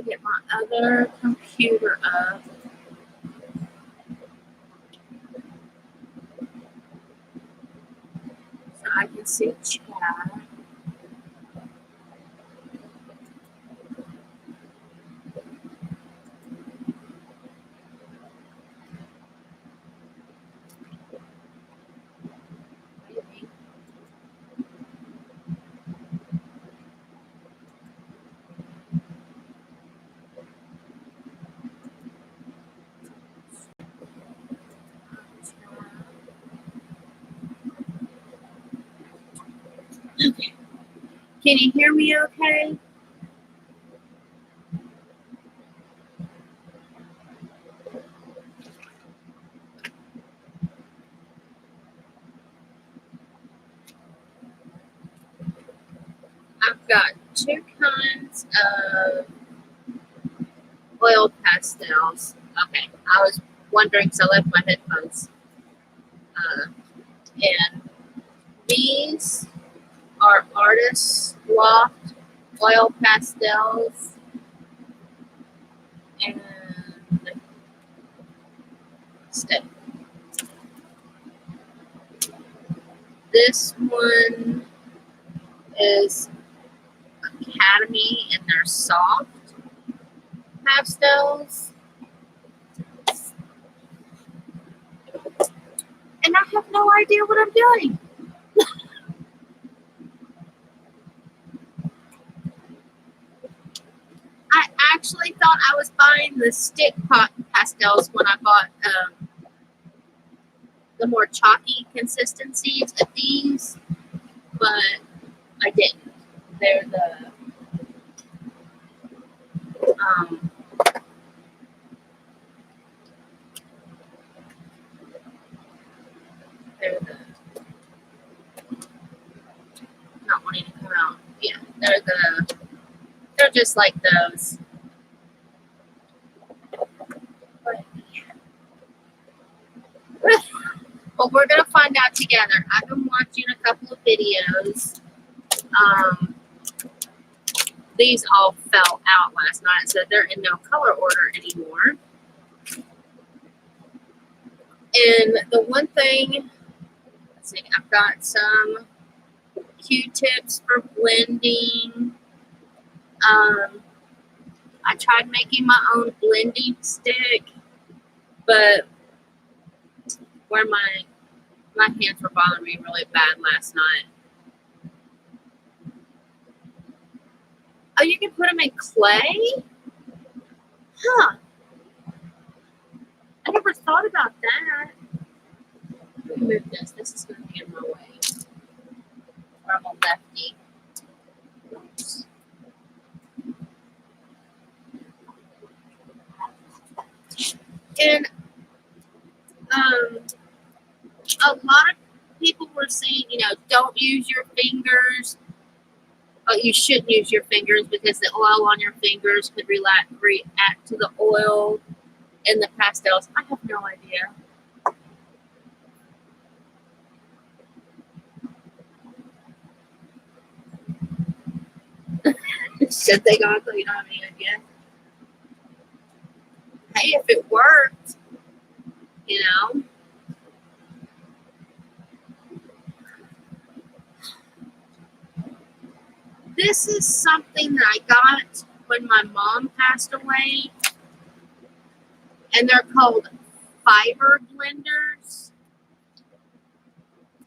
to get my other computer up. So I can see chat. Okay. Can you hear me okay? I've got two kinds of oil pastels. Okay, I was wondering because I left my headphones. And these are Artist Loft oil pastels. And step. This one is Academy and they're soft pastels. And I have no idea what I'm doing. I actually thought I was buying the stick pot pastels when I bought the more chalky consistencies of these, but I didn't. They're the they're the not wanting to come out. Yeah, they're just like those. But we're gonna find out together. I've been watching a couple of videos. These all fell out last night, so they're in no color order anymore. And the one thing, let's see, I've got some Q-tips for blending. I tried making my own blending stick, but where my hands were bothering me really bad last night. Oh, you can put them in clay? Huh. I never thought about that. Let me move this. This is going to be in my way. Or I'm a lefty. Oops. And a lot of people were saying, don't use your fingers. Oh, you shouldn't use your fingers because the oil on your fingers could react to the oil in the pastels. I have no idea. Should they go until you don't have any idea? Hey, if it worked, This is something that I got when my mom passed away, and they're called fiber blenders.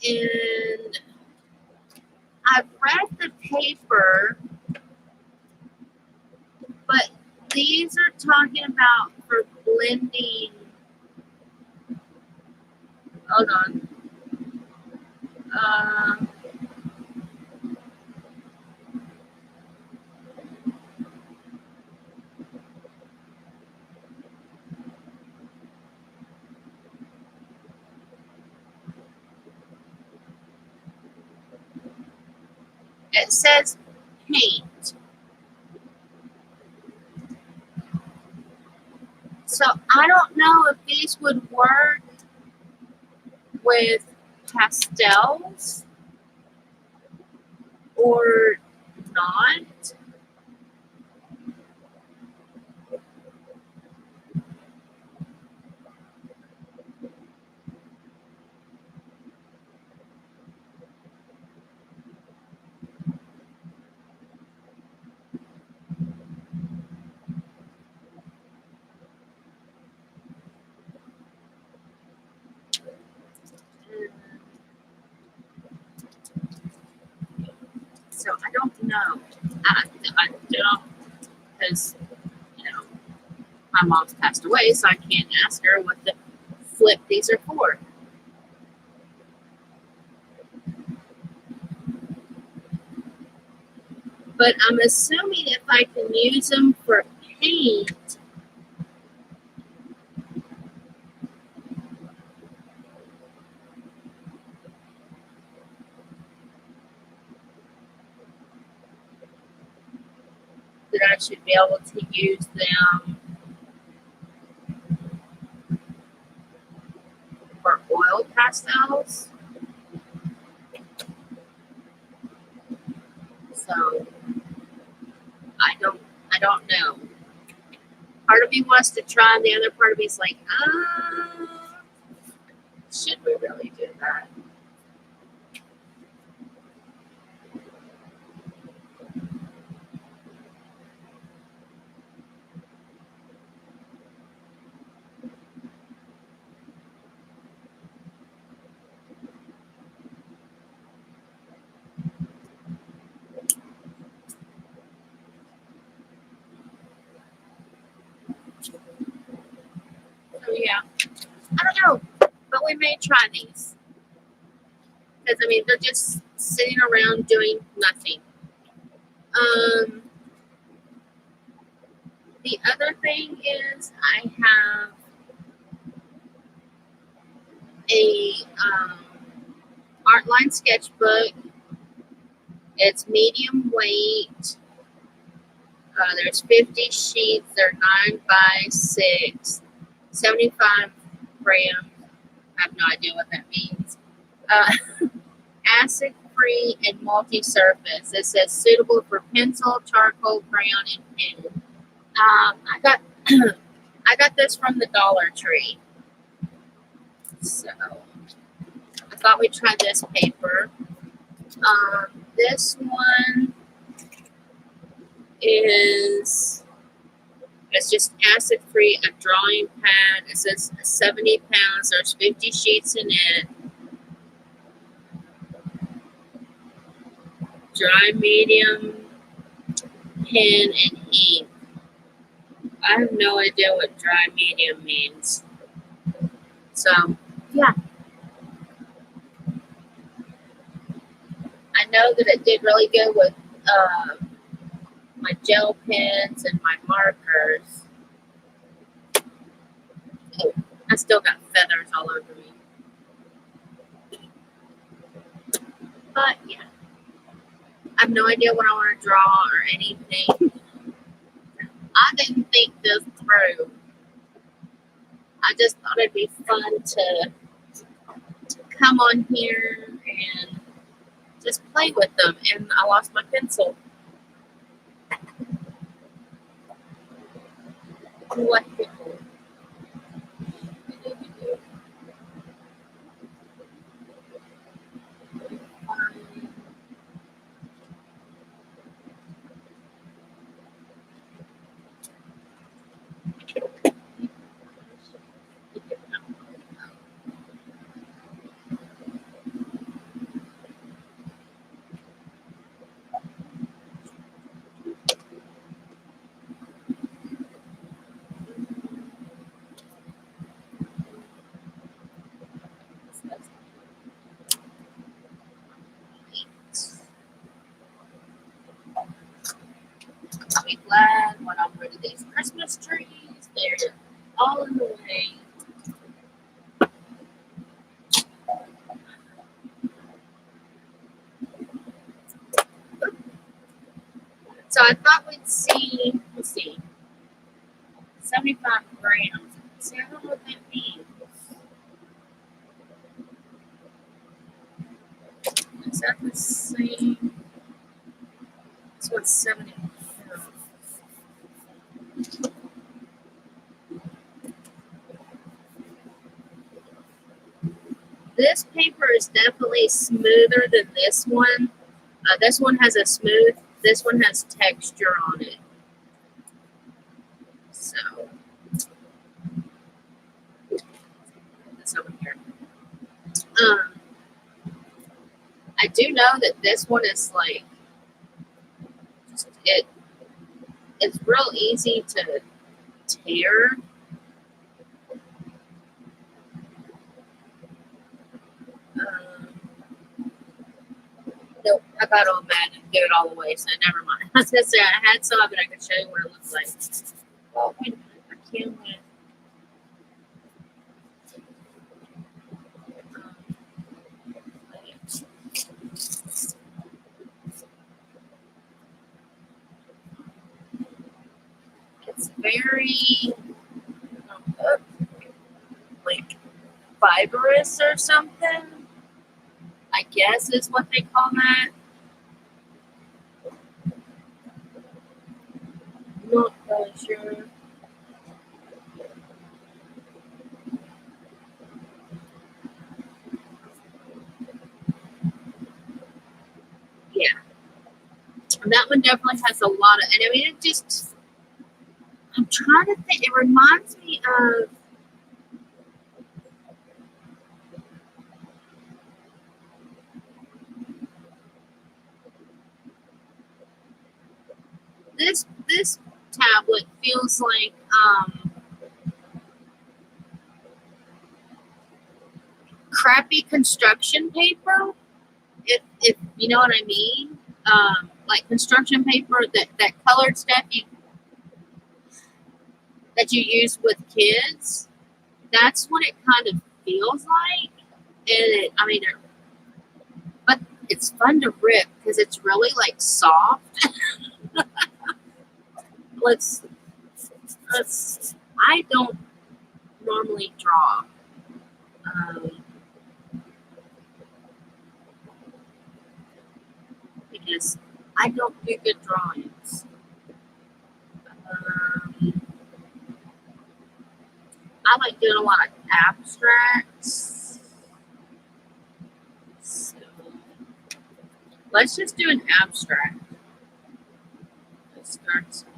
And I've read the paper, but these are talking about for blending. Hold on. It says paint. So I don't know if these would work with pastels or not. So I don't know. I don't, because, you know, my mom's passed away, so I can't ask her what the flip these are for. But I'm assuming if I can use them for paint, that I should be able to use them for oil pastels. So I don't know. Part of me wants to try, and the other part of me is like, should we really do that? So yeah, I don't know, but we may try these because I mean they're just sitting around doing nothing. Um, the other thing is I have a art line sketchbook. It's medium weight. There's 50 sheets. They're 9 by 6, 75 grams. I have no idea what that means. Uh, acid free and multi surface. It says suitable for pencil, charcoal, crayon, and pen. I got I got this from the Dollar Tree. So I thought we'd try this paper. This one is it's just acid free, a drawing pad. It says 70 pounds. There's 50 sheets in it. Dry medium, pen, and ink. I have no idea what dry medium means. So, yeah. I know that it did really good with my gel pens and my markers. Oh, I still got feathers all over me. But, yeah. I have no idea what I want to draw or anything. I didn't think this through. I just thought it'd be fun to come on here and just play with them. And I lost my pencil. What? I'll be glad when I'm rid of these Christmas trees. They're all in the way. So I thought we'd see, let's see, 75 grams. See, I don't know what that means. Is that the same? This one's 70 pounds. This paper is definitely smoother than this one. This one has a smooth, this one has texture on it. So, this over here. I do know that this one is like it it's real easy to tear. Um, nope, I got all mad and gave it all away, so never mind. I was gonna say I had some of it. I could show you what it looks like. Oh, wait a minute, I can't. It's very like fibrous or something. I guess is what they call that. Not really sure. Yeah, and that one definitely has a lot of. And I mean, it just. I'm trying to think. It reminds me of this tablet feels like crappy construction paper, if you know what I mean. Like construction paper, that colored stuff that you use with kids. That's what it kind of feels like. And I mean, but it's fun to rip because it's really like soft. let's let's. I don't normally draw. Um, because I don't do good drawings. Um, I like doing a lot of abstracts. So let's just do an abstract. Let's start somewhere.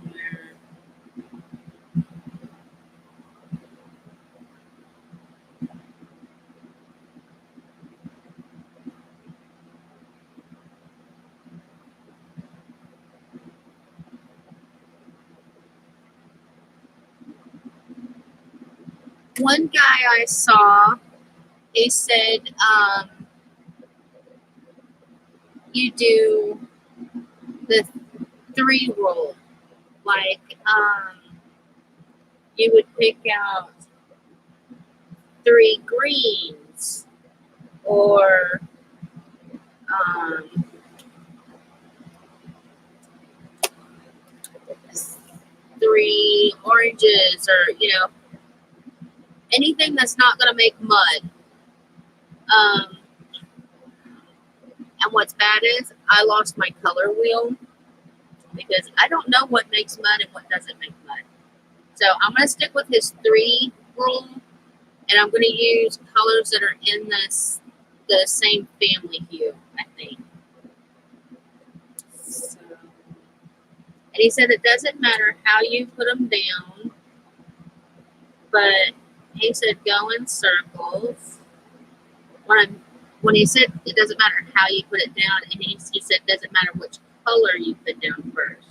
One guy I saw, he said, you do the three rule. Like, you would pick out three greens or um, three oranges or, anything that's not going to make mud. Um, and what's bad is I lost my color wheel because I don't know what makes mud and what doesn't make mud. So I'm going to stick with his three rule, and I'm going to use colors that are in the same family hue, I think. So, and he said it doesn't matter how you put them down, but he said go in circles. When he said it doesn't matter how you put it down, and he said it doesn't matter which color you put down first.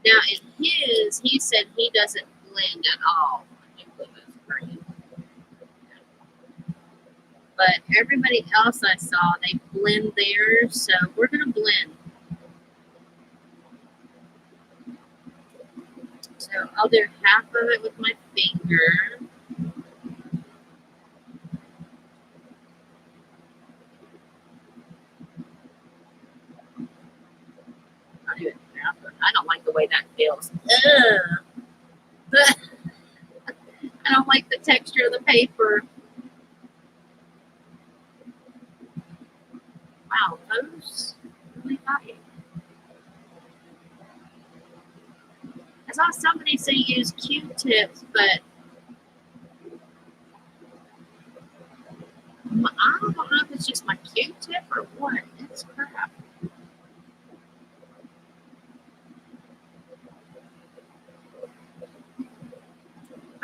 Now in his, he said he doesn't blend at all. But everybody else I saw, they blend theirs, so we're gonna blend. So I'll do half of it with my finger. I'll do it half. I don't like the way that feels. I don't like the texture of the paper. Wow, those really bite. I saw somebody say use Q-tips, but I don't know just my Q-tip or what? It's crap.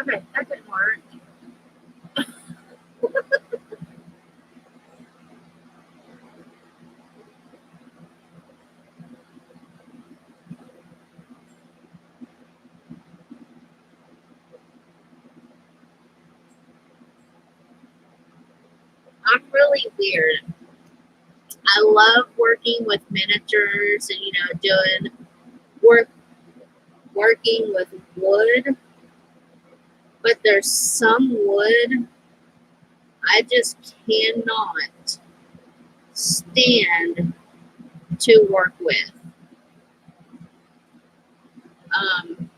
Okay, that didn't work. I'm really weird. I love working with miniatures and doing working with wood, but there's some wood I just cannot stand to work with. Um,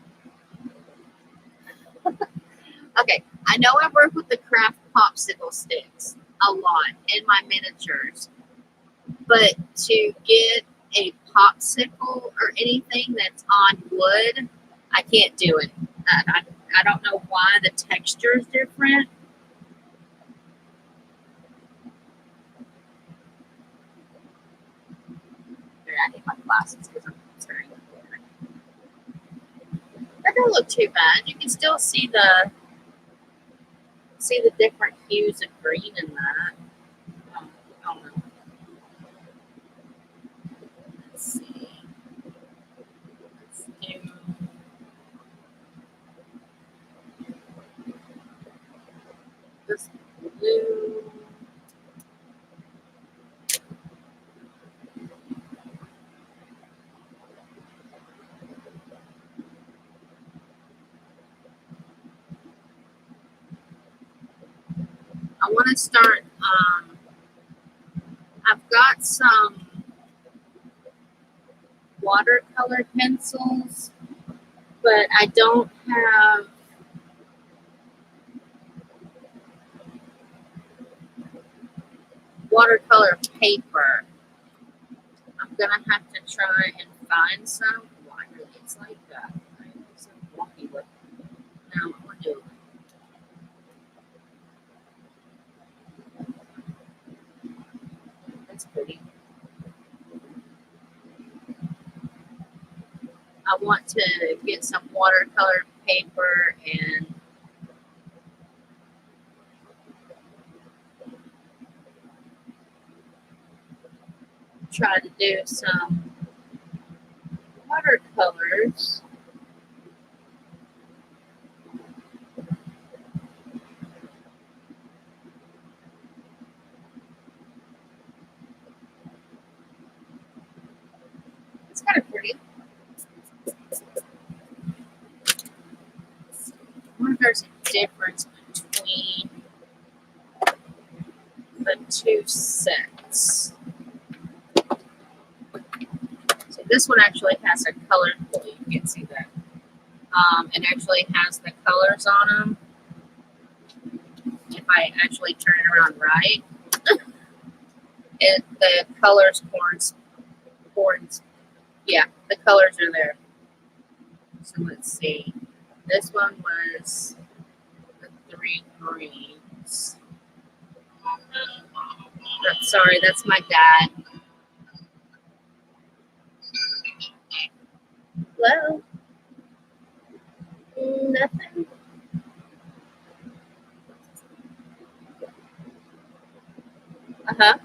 okay, I know I work with the craft popsicle sticks a lot in my miniatures, but to get a popsicle or anything that's on wood, I can't do it. I don't know why the texture is different. Here, I need my glasses because I'm staring at it. That doesn't look too bad. You can still see the different hues of green in that. I don't know. Let's see. Let's do this blue. I want to start. I've got some watercolor pencils, but I don't have watercolor paper. I'm gonna have to try and find some. Why really it's like that? I'm so wonky with it. Now I'm gonna do. That's pretty. I want to get some watercolor paper and try to do some watercolors. It's kind of pretty. I wonder if there's a difference between the two sets. So this one actually has a color. Well, you can't see that. It actually has the colors on them. If I actually turn it around right, the colors corns. Yeah, the colors are there. So let's see. This one was the three greens. Sorry, that's my dad. Hello? Nothing. Uh-huh.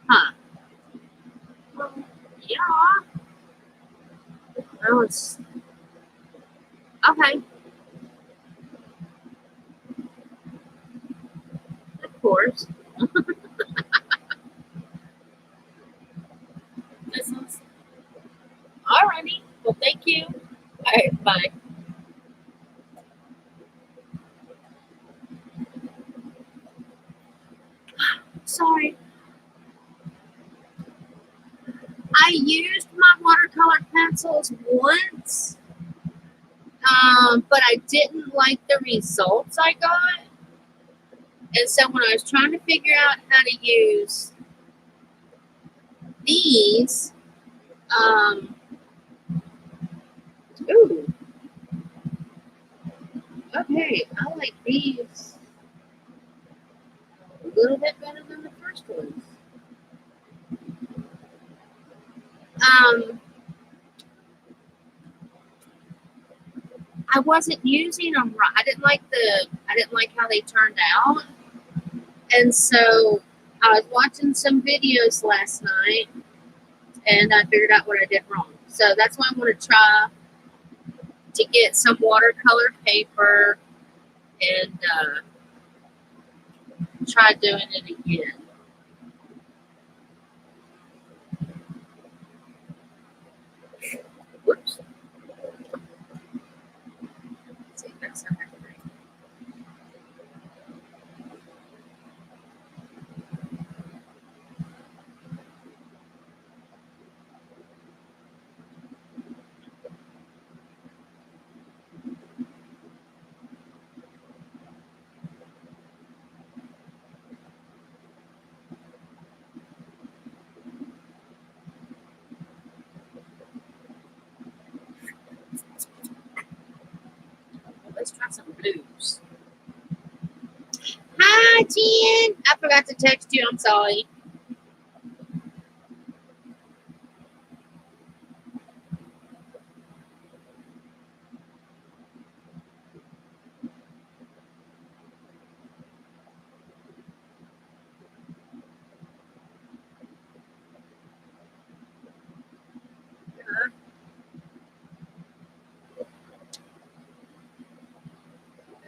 Huh. Well, yeah. Oh, it's okay. Of course. Business. Alrighty. Well, thank you. All right. Bye. Sorry. I used my watercolor pencils once, but I didn't like the results I got. And so when I was trying to figure out how to use these, um, ooh, Okay, I like these a little bit better than the first ones. Um, I wasn't using them right. I didn't like how they turned out, and so I was watching some videos last night, and I figured out what I did wrong. So that's why I'm going to try to get some watercolor paper and try doing it again. Whoops. Let's see, that's not right. Let's try some blues. Hi, Jen. I forgot to text you. I'm sorry.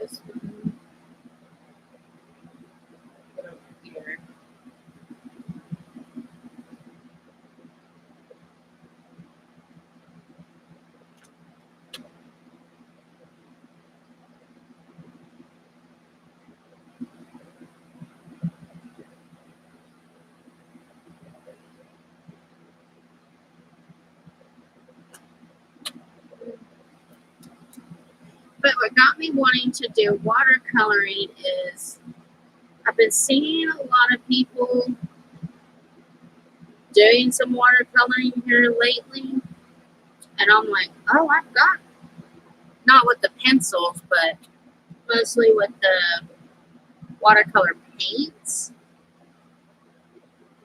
This one over here. But what got me wanting to do watercoloring is I've been seeing a lot of people doing some watercoloring here lately, and I'm like, oh, I've got not with the pencils, but mostly with the watercolor paints.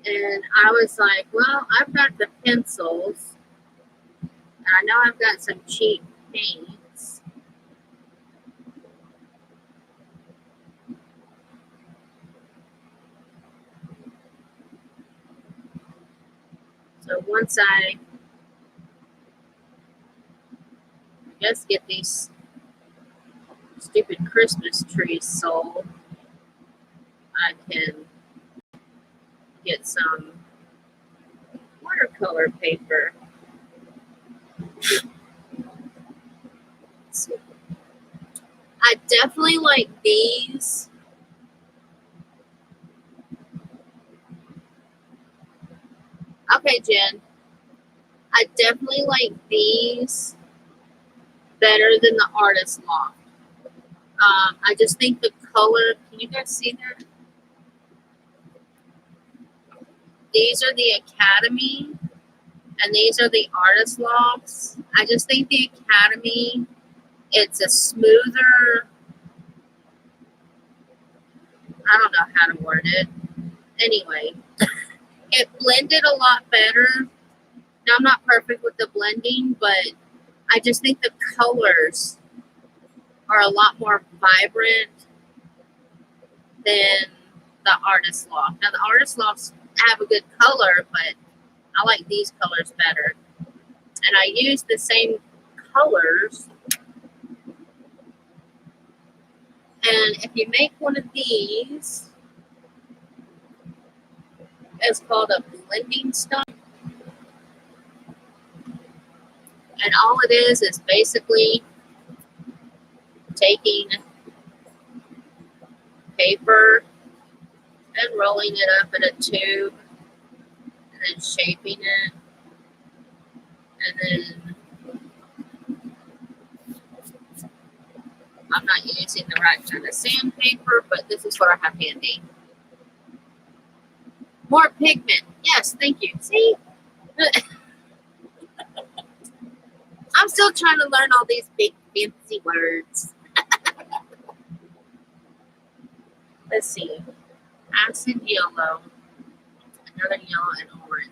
And I was like, well, I've got the pencils, and I know I've got some cheap paints. So once I guess get these stupid Christmas trees sold, I can get some watercolor paper. Let's see. I definitely like these. Okay, Jen. I definitely like these better than the Artist Loft. I just think the color. Can you guys see that? These are the Academy, and these are the Artist Lofts. I just think the Academy. It's a smoother. I don't know how to word it. Anyway, it blended a lot better. Now I'm not perfect with the blending, but I just think the colors are a lot more vibrant than the Artist Loft. Now the Artist Lofts have a good color, but I like these colors better. And I use the same colors. And if you make one of these, it's called a blending stone. And all it is basically taking paper and rolling it up in a tube and then shaping it. And then I'm not using the right kind of sandpaper, but this is what I have handy. More pigment. Yes, thank you. See? I'm still trying to learn all these big fancy words. Let's see. Acid yellow, another yellow, and orange.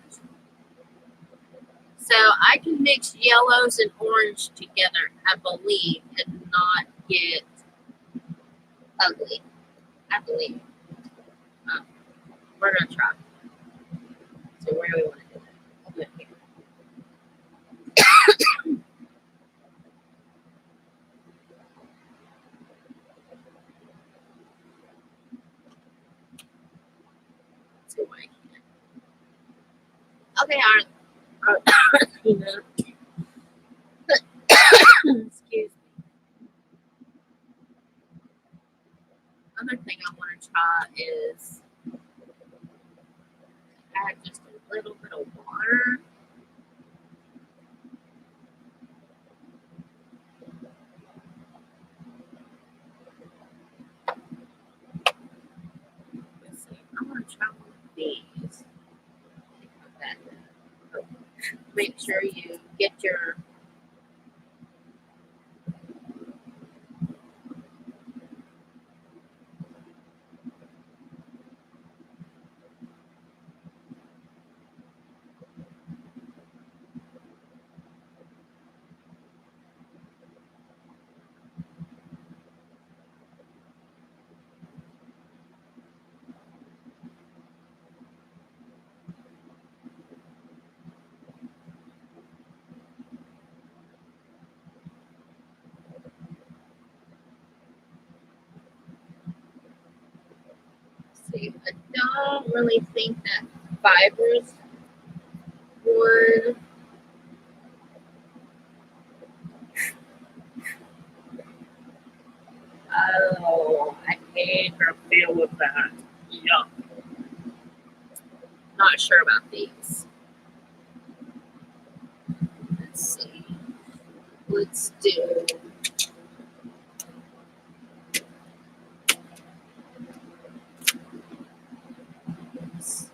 So I can mix yellows and orange together, I believe, and not get ugly. I believe. Um, we're gonna try. So where do we want to do that? I'll do it here. Let's see why I can. Okay, you know, excuse me. Other thing I want to try is add just a little bit of water. Let's see. I want to try one of these. Make sure you get your. See, I don't really think that fibers would. Oh, I hate her feel with that. Yuck. Not sure about these. Let's see. Let's do. This.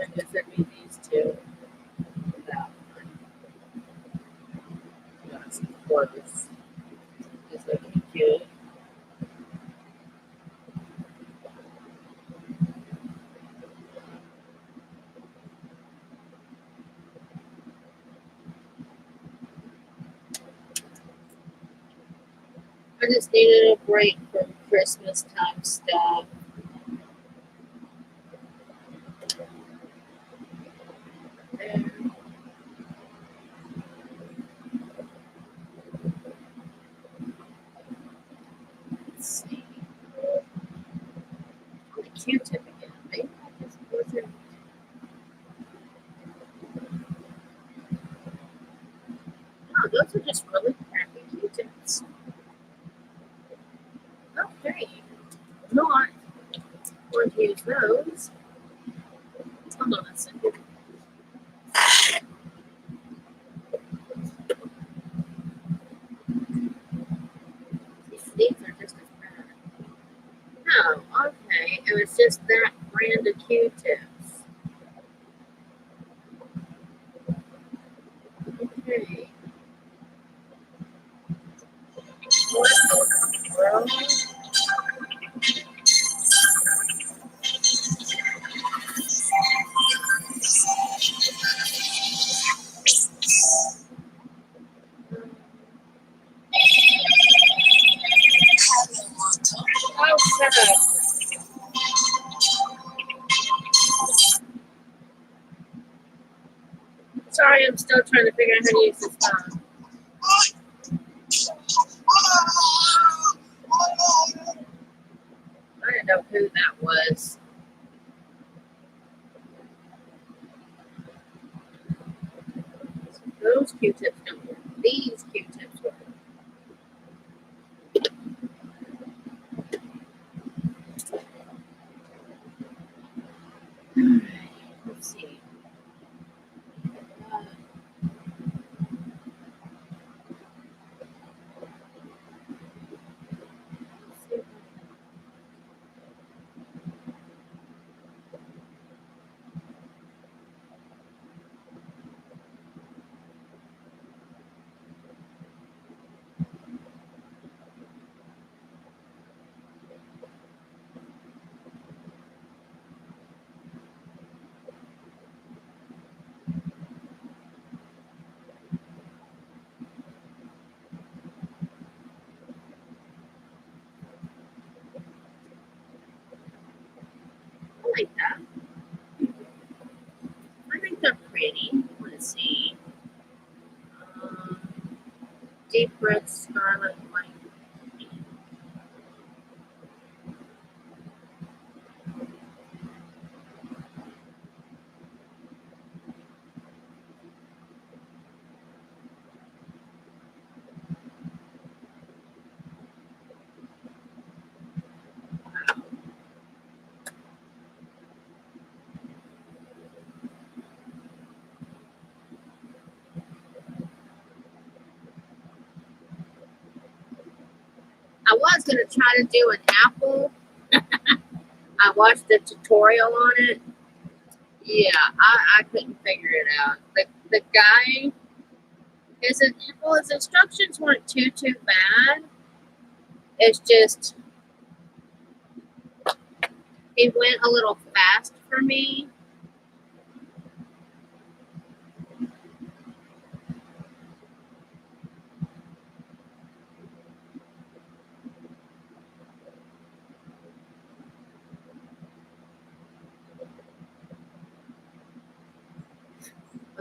I guess it'd be these two. That one. Yes, of course. It's looking cute. I just needed a break from Christmas time stuff. There. Let's see. On the Q-tip again. Maybe I just wasn't. Oh, those are just really crappy Q-tips. Okay. Not going to use those. Hold on a second. These are just as bad. No, okay. It was just that brand of Q-tips. Okay. What in the world? Oh, shut up. Sorry, I'm still trying to figure out how to use this phone. I didn't know who that was. Those Q-tips don't work. These Q-tips work. Let's see. pretty. Let's see. Deep red, scarlet, white. I was going to try to do an apple. I watched the tutorial on it. Yeah, I couldn't figure it out. The guy, his instructions weren't too bad. It's just, he went a little fast for me.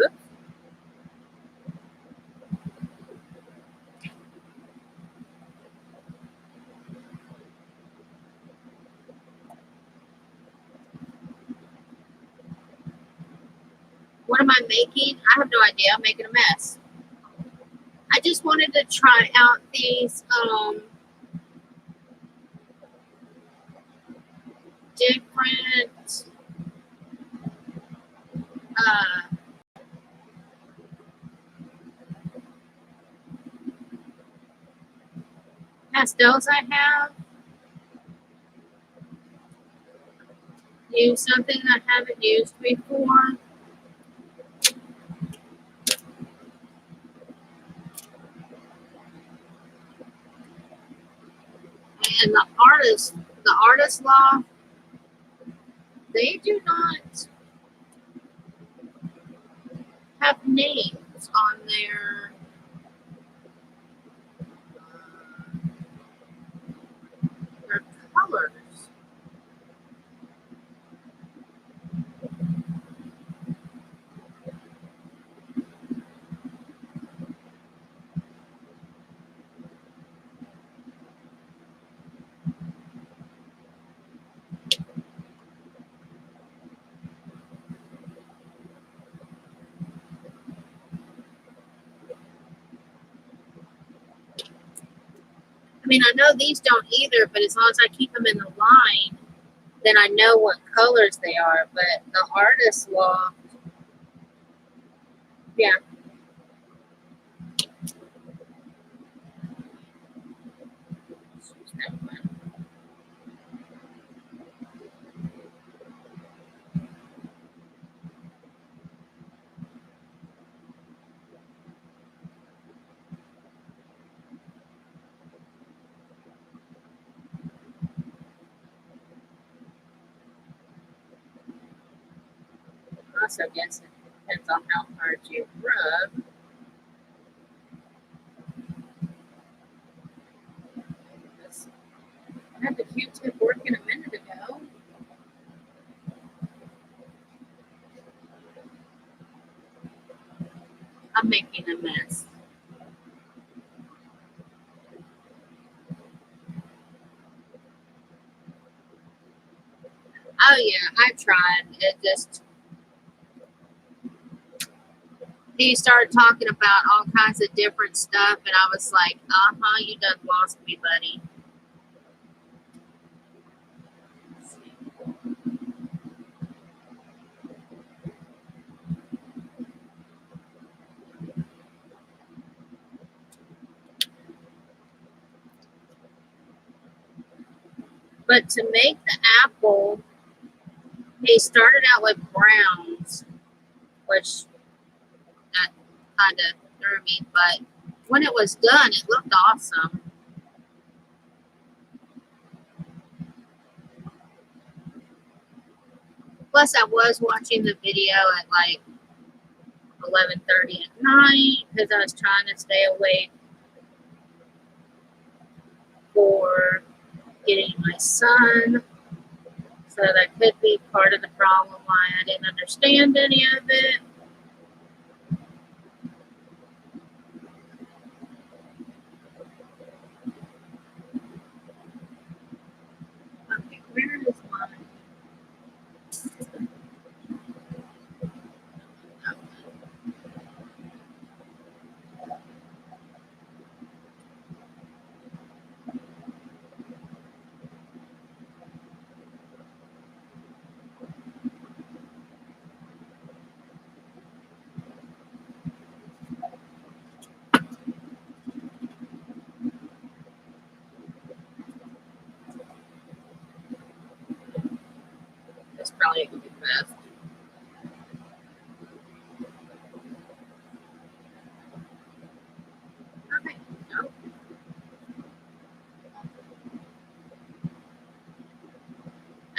Oops. What am I making? I have no idea. I'm making a mess. I just wanted to try out these different pastels I have. Use something I haven't used before. And the artist law, they do not have names on their colors. I mean, I know these don't either, but as long as I keep them in the line, then I know what colors they are. But the artist law, yeah. Also, guess it depends on how hard you rub. I had the Q-tip working a minute ago. I'm making a mess. Oh yeah, I tried. It just, he started talking about all kinds of different stuff, and I was like, you done lost me, buddy. But to make the apple, he started out with browns, which that kind of threw me, but when it was done, it looked awesome. Plus, I was watching the video at like 11:30 at night because I was trying to stay awake for getting my son. So that could be part of the problem why I didn't understand any of it.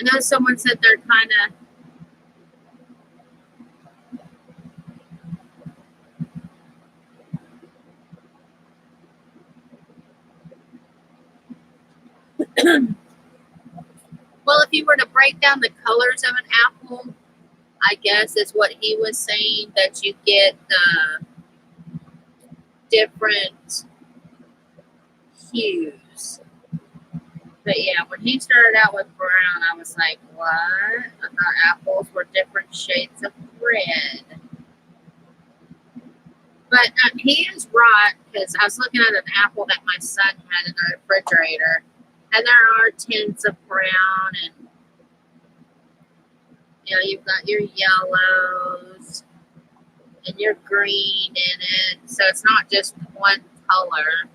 I know someone said they're kind of, well, if you were to break down the colors of an apple, I guess is what he was saying, that you get the different hues. But yeah, when he started out with brown, I was like, what? I thought apples were different shades of red. But he is right, because I was looking at an apple that my son had in the refrigerator, and there are tints of brown, and you know, you've got your yellows and your green in it, so it's not just one color.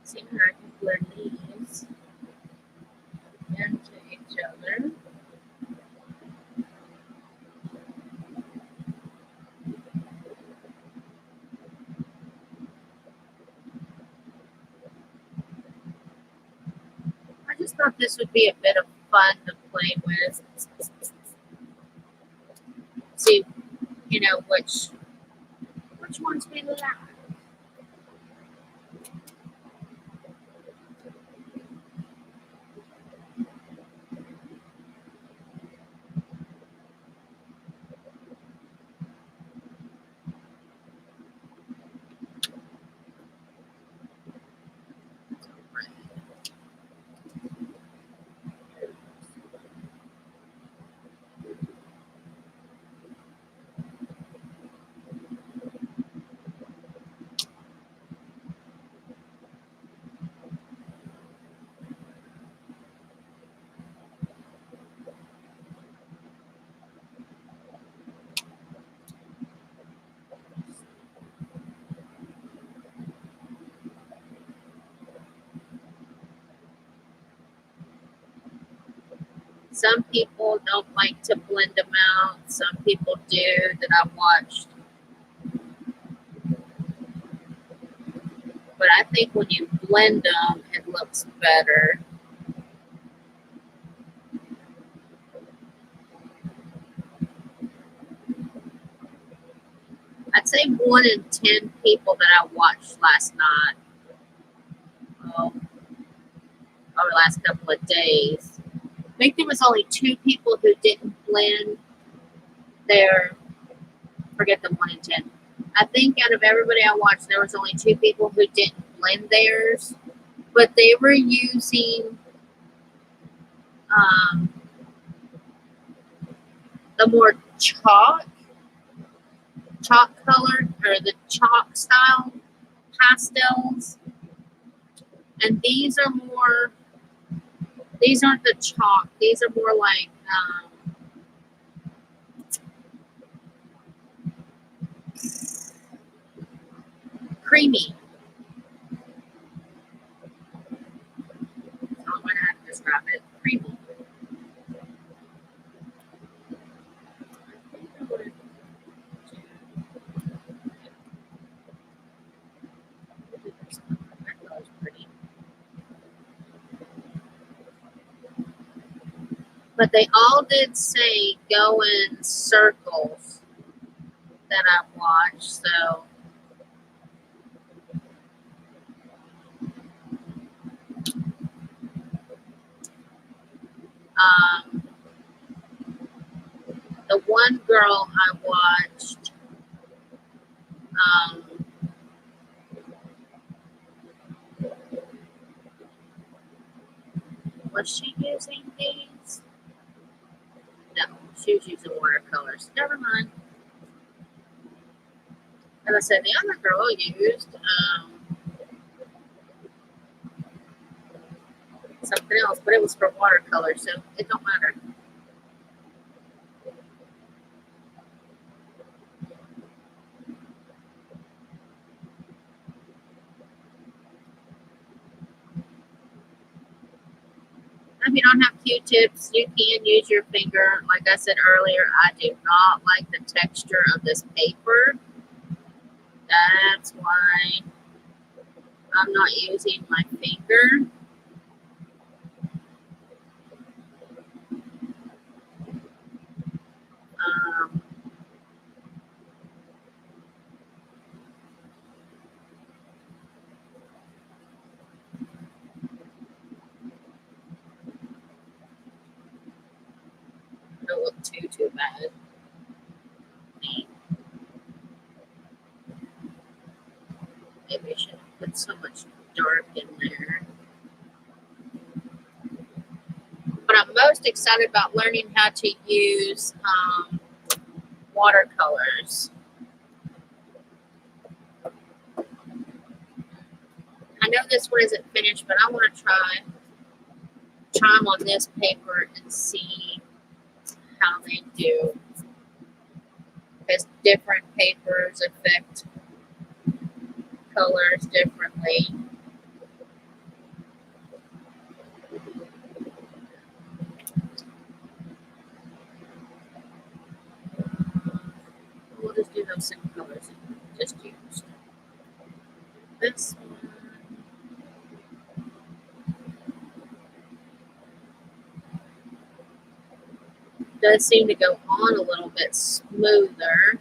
See how I can blend these into each other. I just thought this would be a bit of fun to play with. See, you know, which ones we like. Some people don't like to blend them out. Some people do that I've watched. But I think when you blend them, it looks better. I'd say 1 in 10 people that I watched last night, over the last couple of days. I think there was only 2 people who didn't blend their, forget the 1 in 10. I think out of everybody I watched, there was only 2 people who didn't blend theirs, but they were using the more chalk colored, or the chalk style pastels, and these are more, these aren't the chalk, these are more like creamy. So I'm going to have to describe it. Creamy. But they all did say go in circles that I watched, so um, the one girl I watched, um, Was she using these? No, she was using watercolors. Never mind. As I said, the other girl used something else, but it was for watercolor, so it don't matter. If you don't have Q-tips, you can use your finger. Like I said earlier, I do not like the texture of this paper. That's why I'm not using my finger. Um, it don't look too bad. Maybe I shouldn't put so much dark in there. But I'm most excited about learning how to use watercolors. I know this one isn't finished, but I want to try them on this paper and see how they do. Because different papers affect colors differently. We'll just do those same colors I just used. This one does seem to go on a little bit smoother.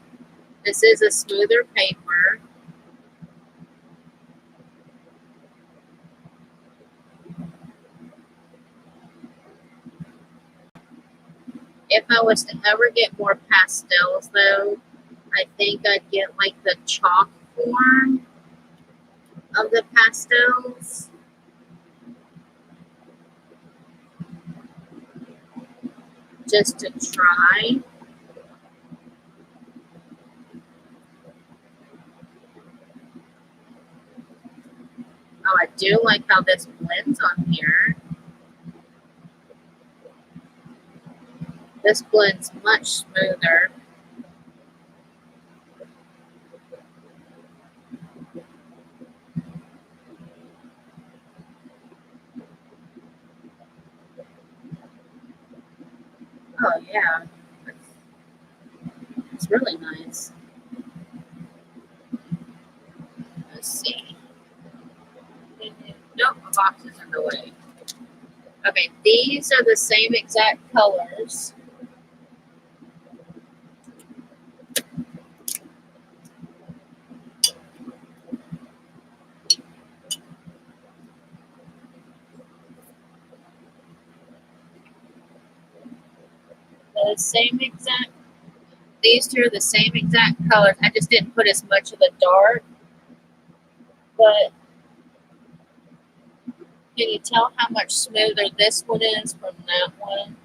This is a smoother paper. If I was to ever get more pastels, though, I think I'd get like the chalk form of the pastels. Just to try. Oh, I do like how this blends on here. This blends much smoother. Oh yeah, it's really nice. Let's see. Nope, my box is in the way. Okay, these are the same exact colors. The same exact. These two are the same exact colors. I just didn't put as much of the dark. But can you tell how much smoother this one is from that one?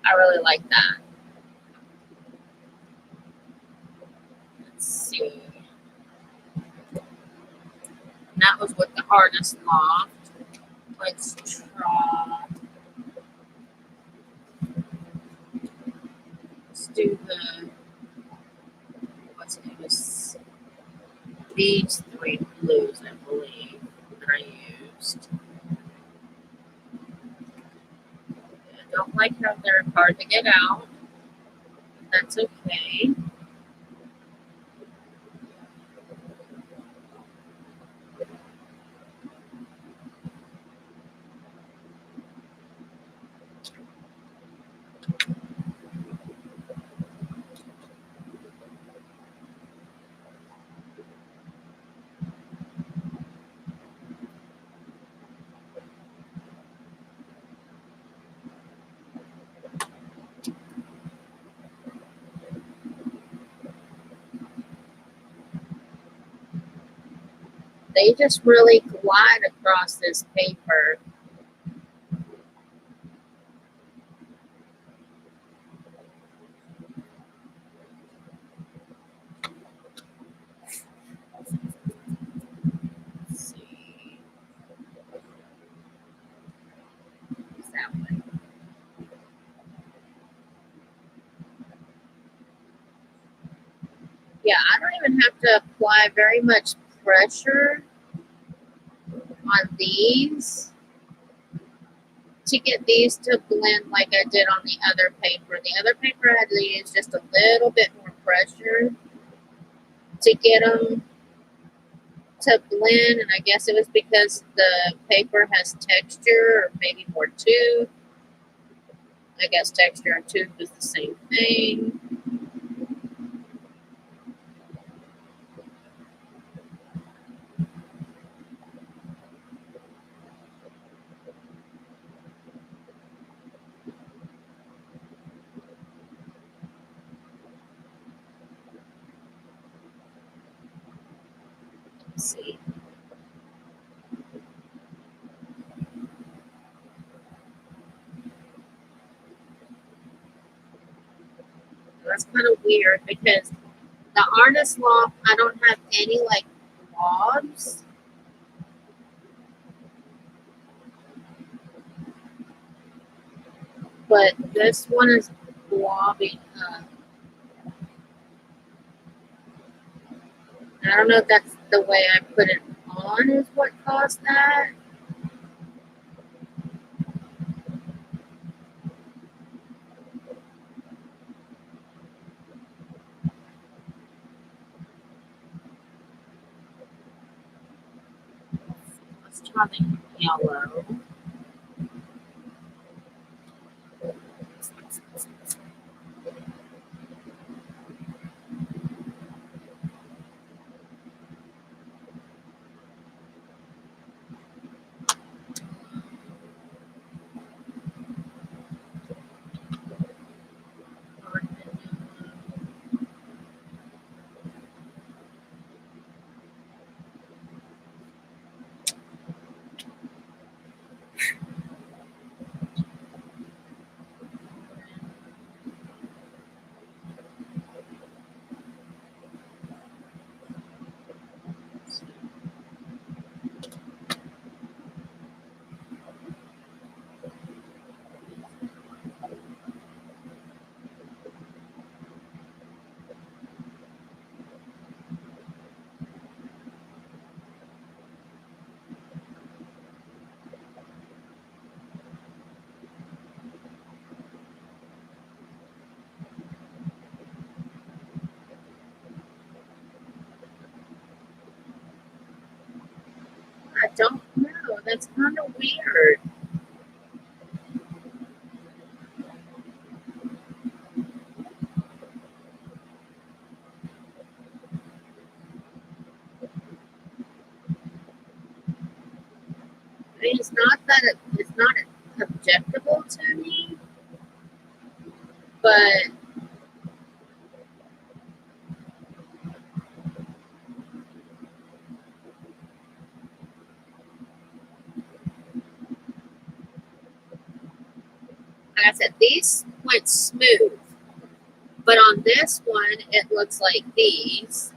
I really like that. Let's see. And that was with the hardest loft. Let's try. Let's do the. What's it? These three blues, I believe, that I used. I don't like how they're hard to get out. That's okay. They just really glide across this paper. Yeah, I don't even have to apply very much pressure on these to get these to blend like I did on the other paper. The other paper I had to use just a little bit more pressure to get them to blend, and I guess it was because the paper has texture, or maybe more tooth. I guess texture and tooth is the same thing. Let's see. That's kind of weird because the artist loft, I don't have any like blobs. But this one is blobbing up. I don't know if that's the way I put it on is what caused that. Let's try the yellow. I don't know. That's kind of weird. I mean, it's not that it's not objectable to me, but like I said, these went smooth. But on this one, it looks like these,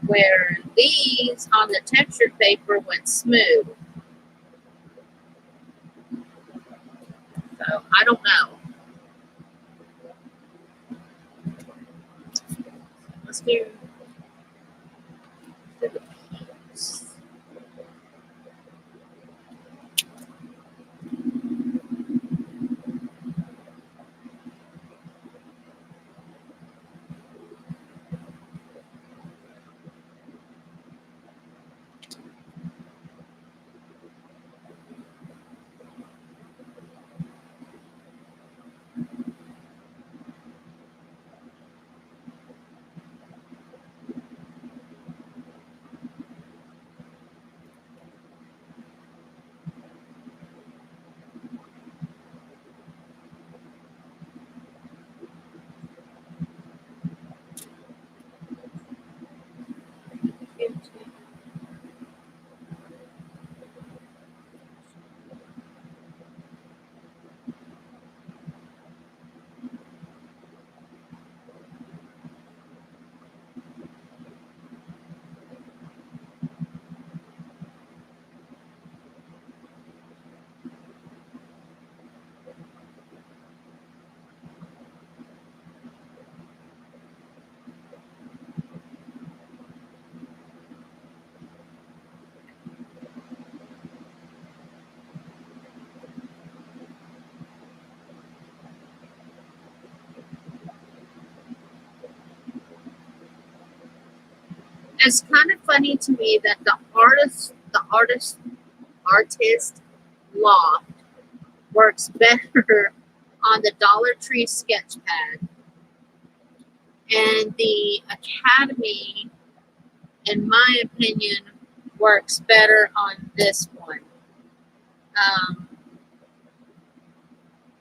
where these on the textured paper went smooth. So I don't know. Let's do the peaks. It's kind of funny to me that the artist loft works better on the Dollar Tree sketch pad, and the Academy, in my opinion, works better on this one. Um,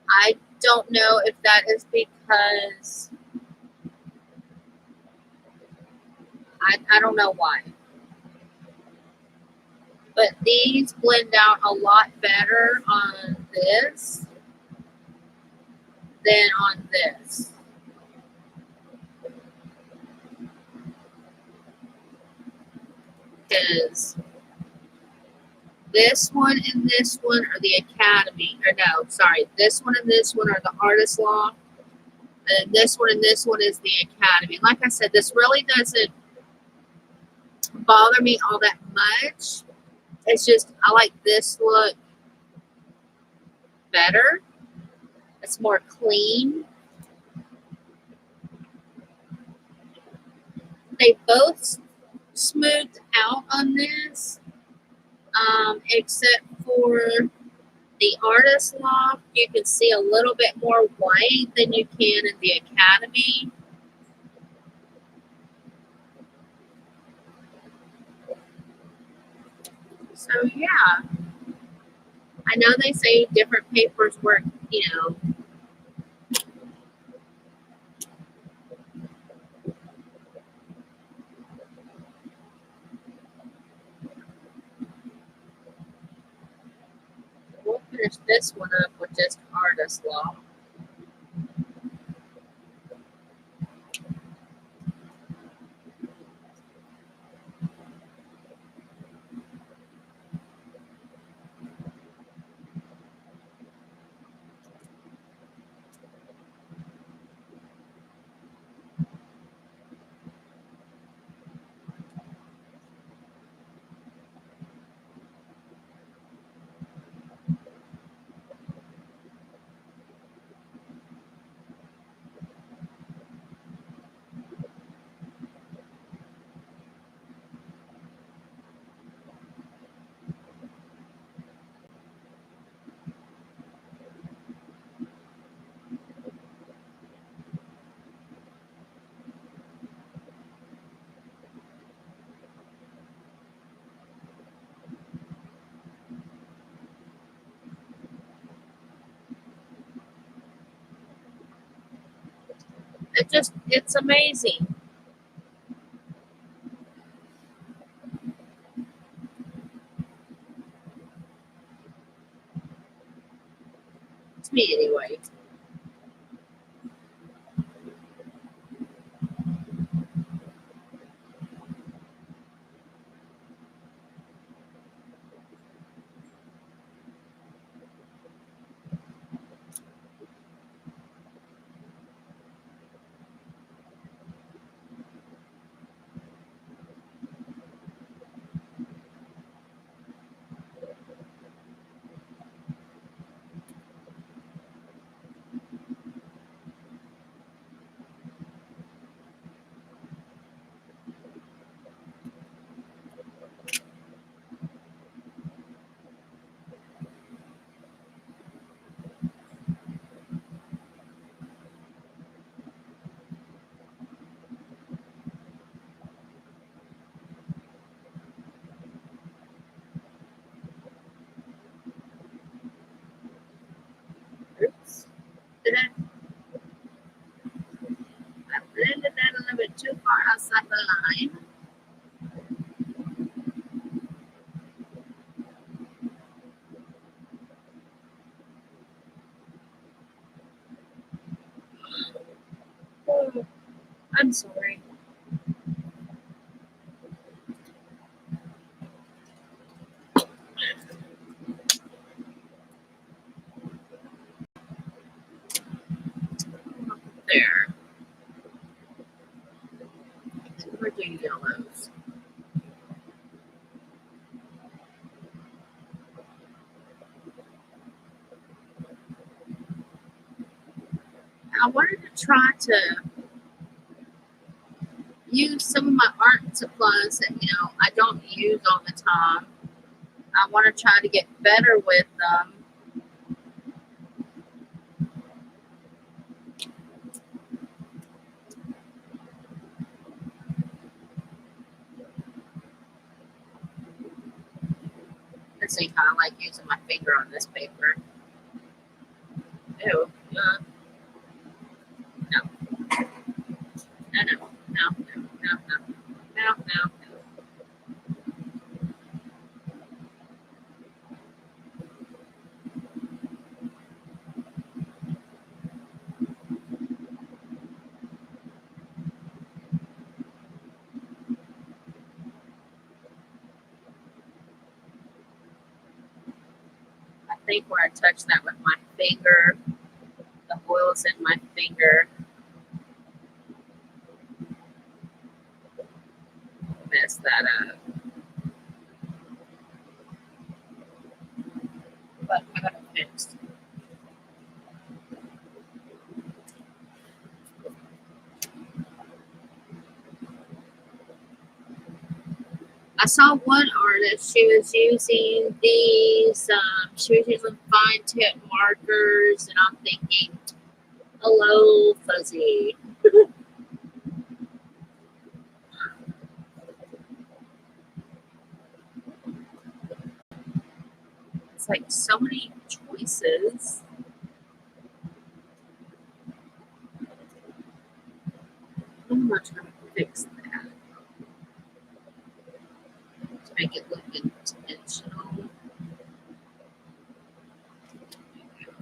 I don't know if that is because I don't know why, but these blend out a lot better on this than on this. Because this one and this one are the Academy, or no, sorry, this one and this one are the Artist Law, and this one and this one is the Academy. Like I said, this really doesn't bother me all that much. It's just I like this look better. It's more clean. They both smoothed out on this, except for the Artist Loft. You can see a little bit more white than you can in the Academy. So yeah, I know they say different papers work, we'll finish this one up with just Artist Loft. It's amazing. To me anyway. Oops. Did I blended that a little bit too far outside the line? Oh, I'm sorry. There. We're doing yellows. I wanted to try to use some of my art supplies that I don't use all the time. I want to try to get better with them. Let's see how I like using my finger on this paper. Ew. No. No, no, no, no, no, no, no, no. I think where I touch that with my finger, the oil's in my finger. Mess that up. But I got it fixed. I saw one artist, she was using these, she was using fine tip markers, and I'm thinking, hello, fuzzy. It's like so many choices. I'm not trying to fix that to make it look intentional.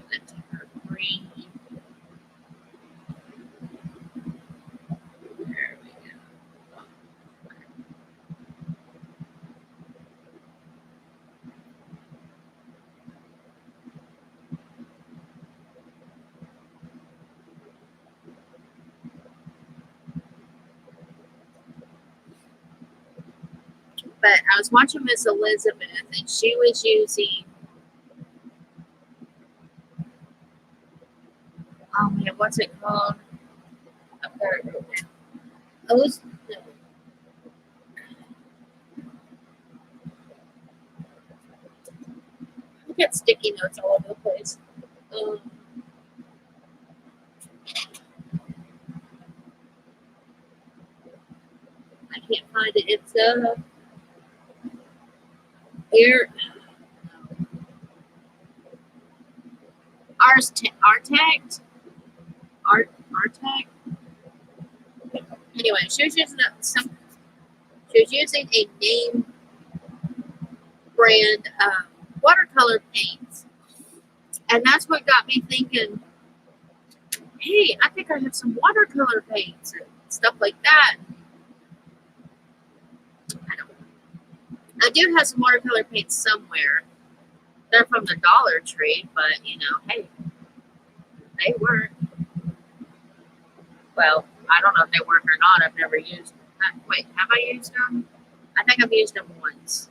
Let's take our green. There we go. But I was watching Miss Elizabeth, and she was using, oh man, what's it called? I've got it written down. No, I get sticky notes all over the place. Um, I can't find it. It's air artact artact. Anyway, she was using she was using a name brand watercolor paints, and that's what got me thinking. Hey, I think I have some watercolor paints and stuff like that. I don't. I do have some watercolor paints somewhere. They're from the Dollar Tree, but hey, they work. Well, I don't know if they work or not. I've never used them. Wait, have I used them? I think I've used them once.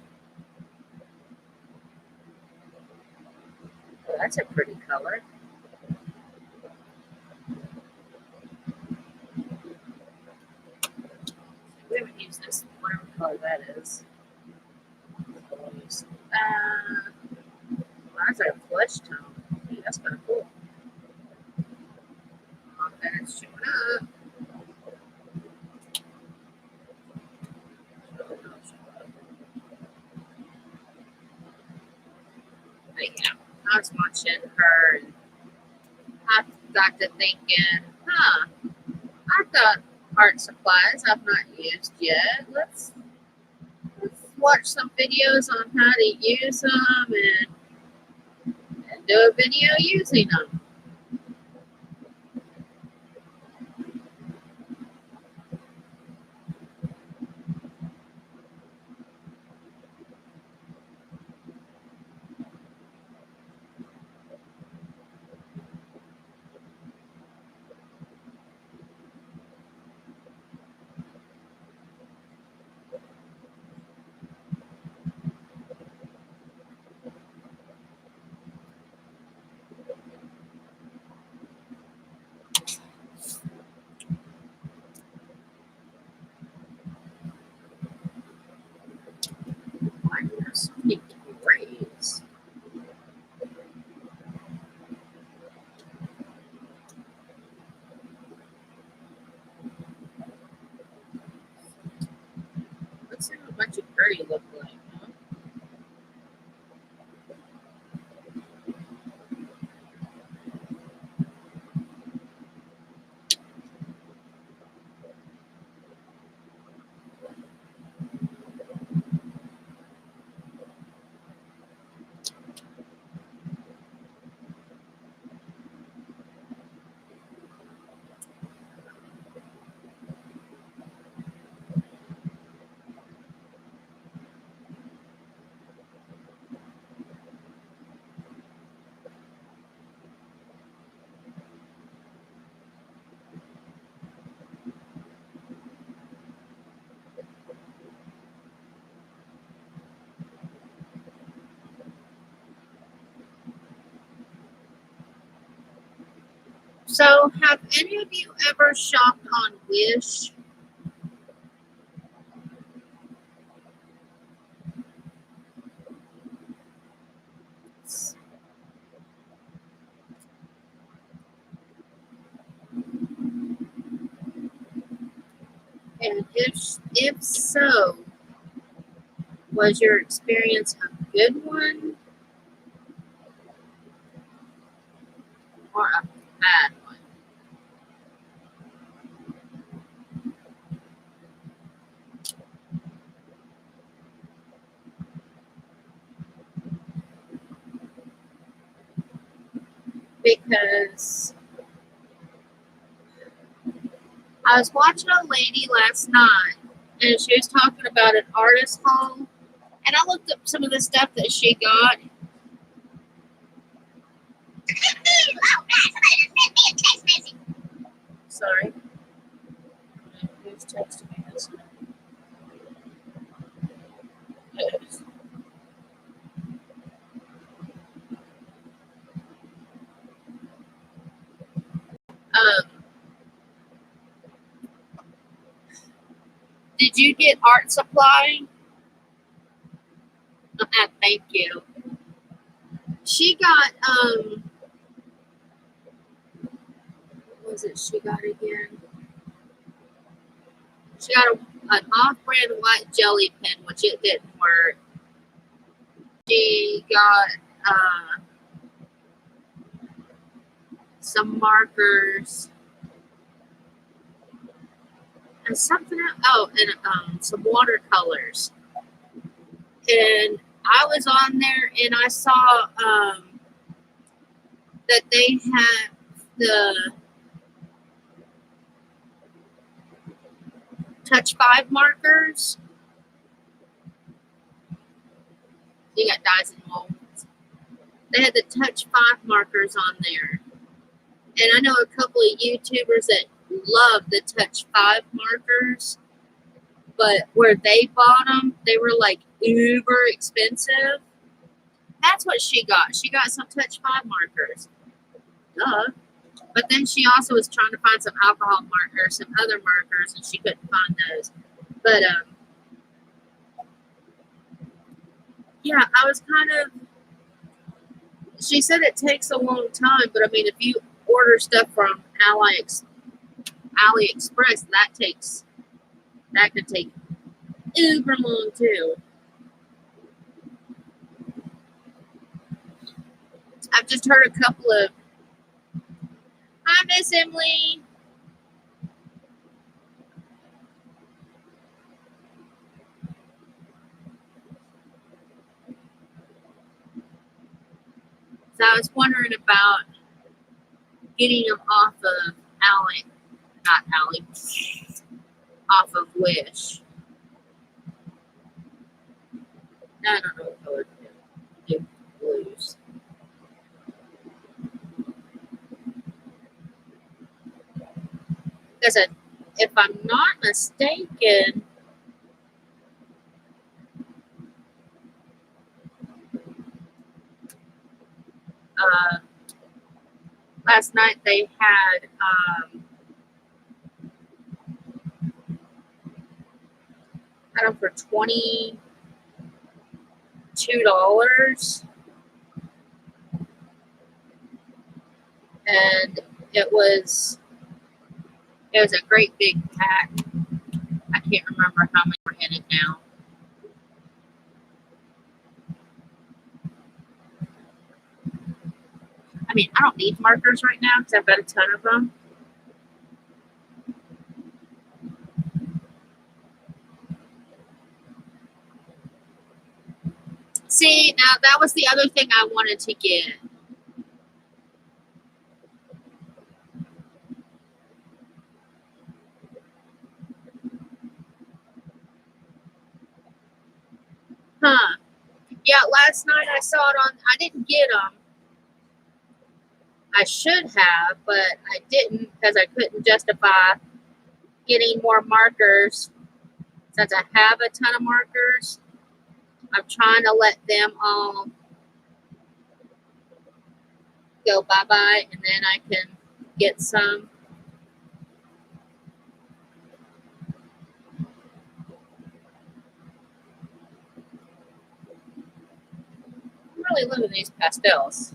Oh, that's a pretty color. We haven't used this, whatever color that is. We'll use that. Well, that's a flesh tone. Hey, that's kind of cool. Then it's showing up. But yeah, I was watching her, and I got to thinking, I've got art supplies I've not used yet. Let's watch some videos on how to use them and do a video using them. much a curry look like, huh? So, have any of you ever shopped on Wish? And if so, was your experience a good one or a bad one? Because I was watching a lady last night and she was talking about an artist hall, and I looked up some of the stuff that she got. Sorry. Who's texting me this? Um, did you get art supply? Thank you. She got what was it she got again? She got an off-brand white jelly pen, which it didn't work. She got some markers and something else. Oh, and some watercolors. And I was on there and I saw that they had the Touch 5 markers. You got dyes and molds. They had the Touch 5 markers on there. And I know a couple of YouTubers that love the Touch 5 markers, but where they bought them, they were like uber expensive. That's what she got. She got some Touch 5 markers. Duh. But then she also was trying to find some alcohol markers, some other markers, and she couldn't find those. But yeah, I was kind of. She said it takes a long time, but I mean, if you order stuff from AliExpress, that could take uber long too. I've just heard a couple of. Hi, Miss Emily. So I was wondering about getting them off of off of Wish. I don't know what color to do. Blues. Because if I'm not mistaken, last night they had them for $22, and it was a great big pack. I can't remember how many were in it now. I mean, I don't need markers right now because I've got a ton of them. See, now that was the other thing I wanted to get. Huh. Yeah, last night I saw it on, I didn't get them. I should have, but I didn't because I couldn't justify getting more markers since I have a ton of markers. I'm trying to let them all go bye-bye and then I can get some. I'm really loving these pastels.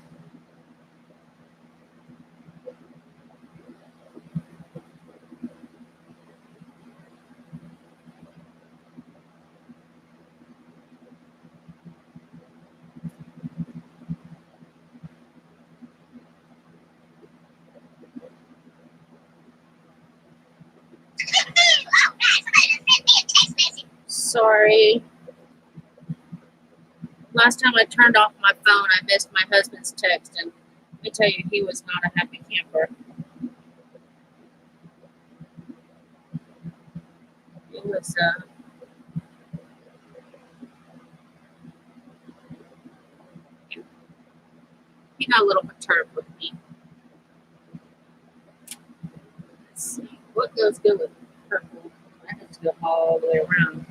Sorry. Last time I turned off my phone, I missed my husband's text, and let me tell you, he was not a happy camper. It was, he got a little perturbed with me. Let's see, what goes good with purple? I have to go all the way around.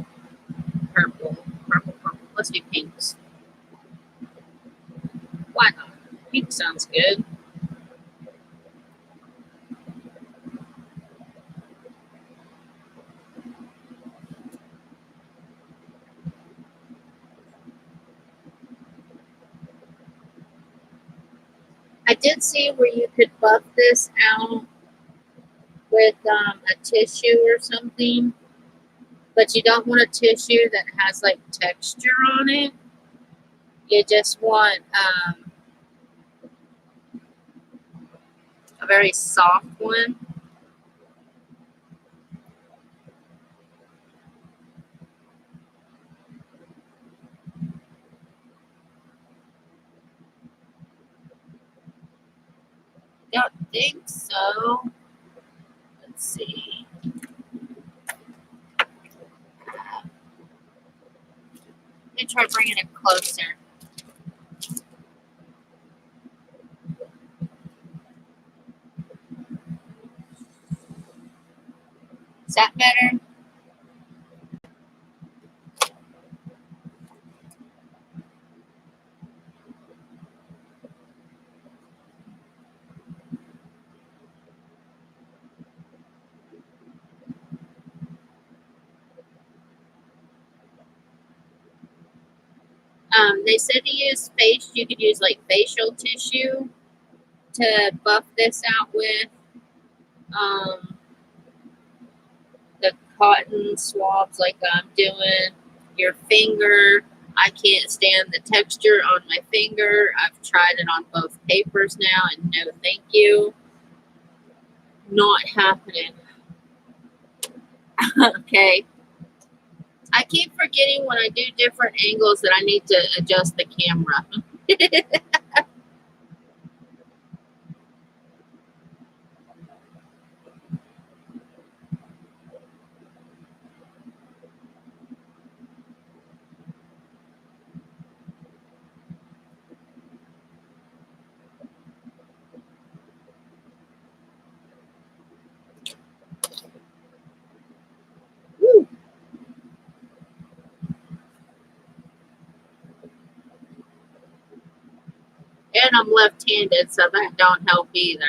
Purple, purple, purple. Let's do pinks. Why not? Pink sounds good. I did see where you could buff this out with a tissue or something, but you don't want a tissue that has like texture on it. You just want a very soft one. Don't think so. Let's see. Let me try bringing it closer. Is that better? They said to use you could use like facial tissue to buff this out with. The cotton swabs like I'm doing. Your finger. I can't stand the texture on my finger. I've tried it on both papers now and no thank you. Not happening. Okay. I keep forgetting when I do different angles that I need to adjust the camera. Woo. And I'm left-handed, so that don't help either.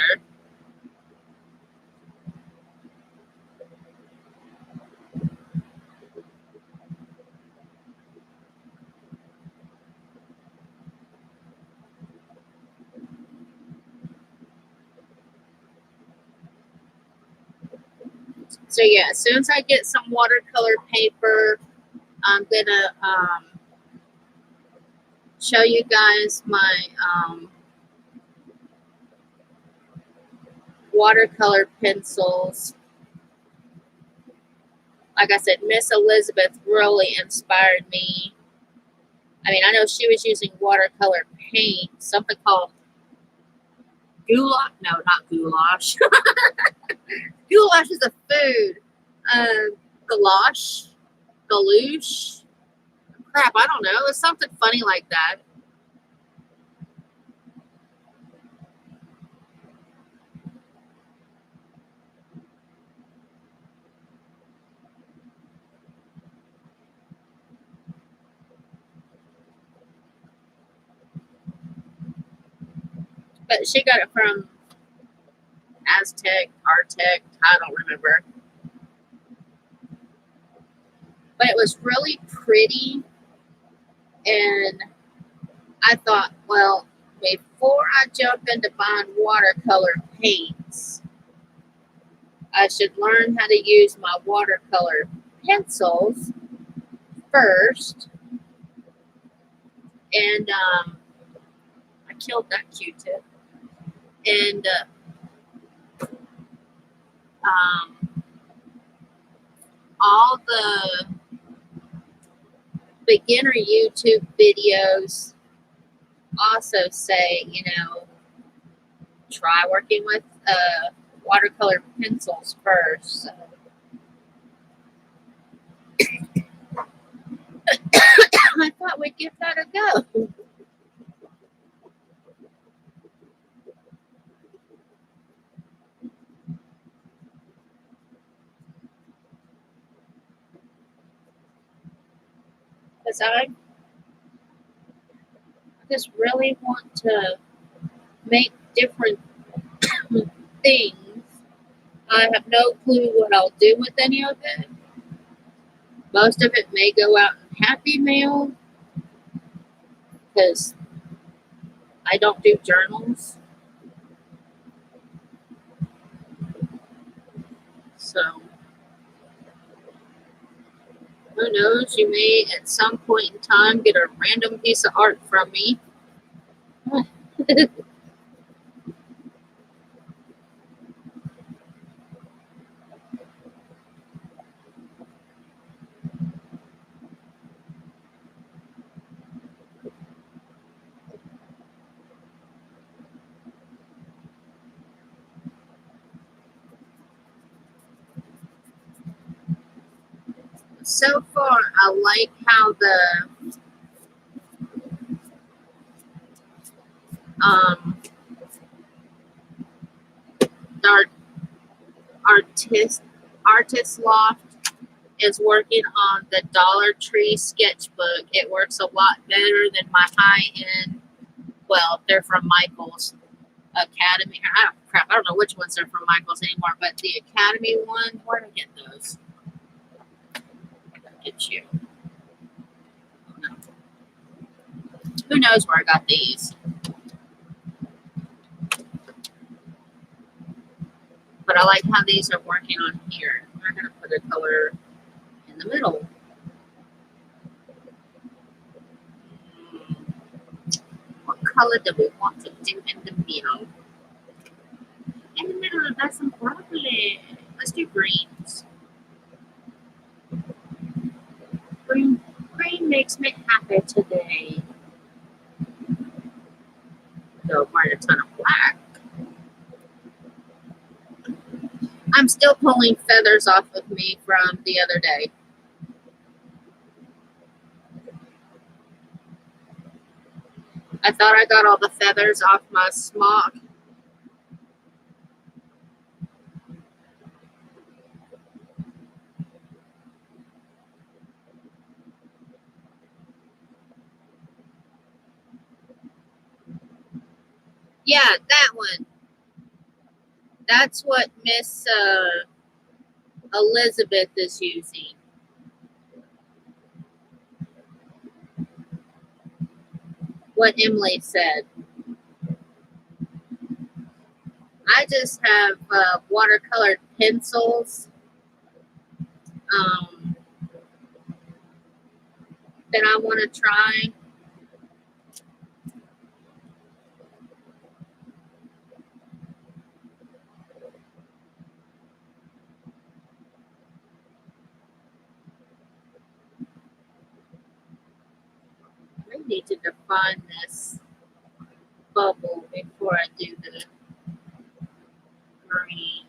So yeah, as soon as I get some watercolor paper, I'm gonna show you guys my watercolor pencils. Like I said, Miss Elizabeth really inspired me. I mean, I know she was using watercolor paint, something called goulash. No, not goulash. Goulash is a food. Galosh, galoosh. Crap, I don't know. It's something funny like that. But she got it from Aztec, Artec. I don't remember. But it was really pretty. And I thought, well, before I jump into buying watercolor paints, I should learn how to use my watercolor pencils first. And I killed that Q-tip. And all the beginner YouTube videos also say, try working with watercolor pencils first. So I thought we'd give that a go. Because I just really want to make different things. I have no clue what I'll do with any of it. Most of it may go out in Happy Mail because I don't do journals. So, who knows? You may at some point in time get a random piece of art from me. So far, I like how the art artist loft is working on the Dollar Tree sketchbook. It works a lot better than my high end. Well, they're from Michael's Academy. I don't know which ones are from Michael's anymore, but the Academy one, where did I get those? Get you. Who knows where I got these? But I like how these are working on here. I'm going to put a color in the middle. What color do we want to do in the middle? In the middle, that's some broccoli. Let's do greens. Green makes me happy today. So I'm wearing a ton of black. I'm still pulling feathers off of me from the other day. I thought I got all the feathers off my smock. Yeah, that one. That's what Miss Elizabeth is using. What Emily said. I just have watercolored pencils that I want to try. need to define this bubble before I do the green.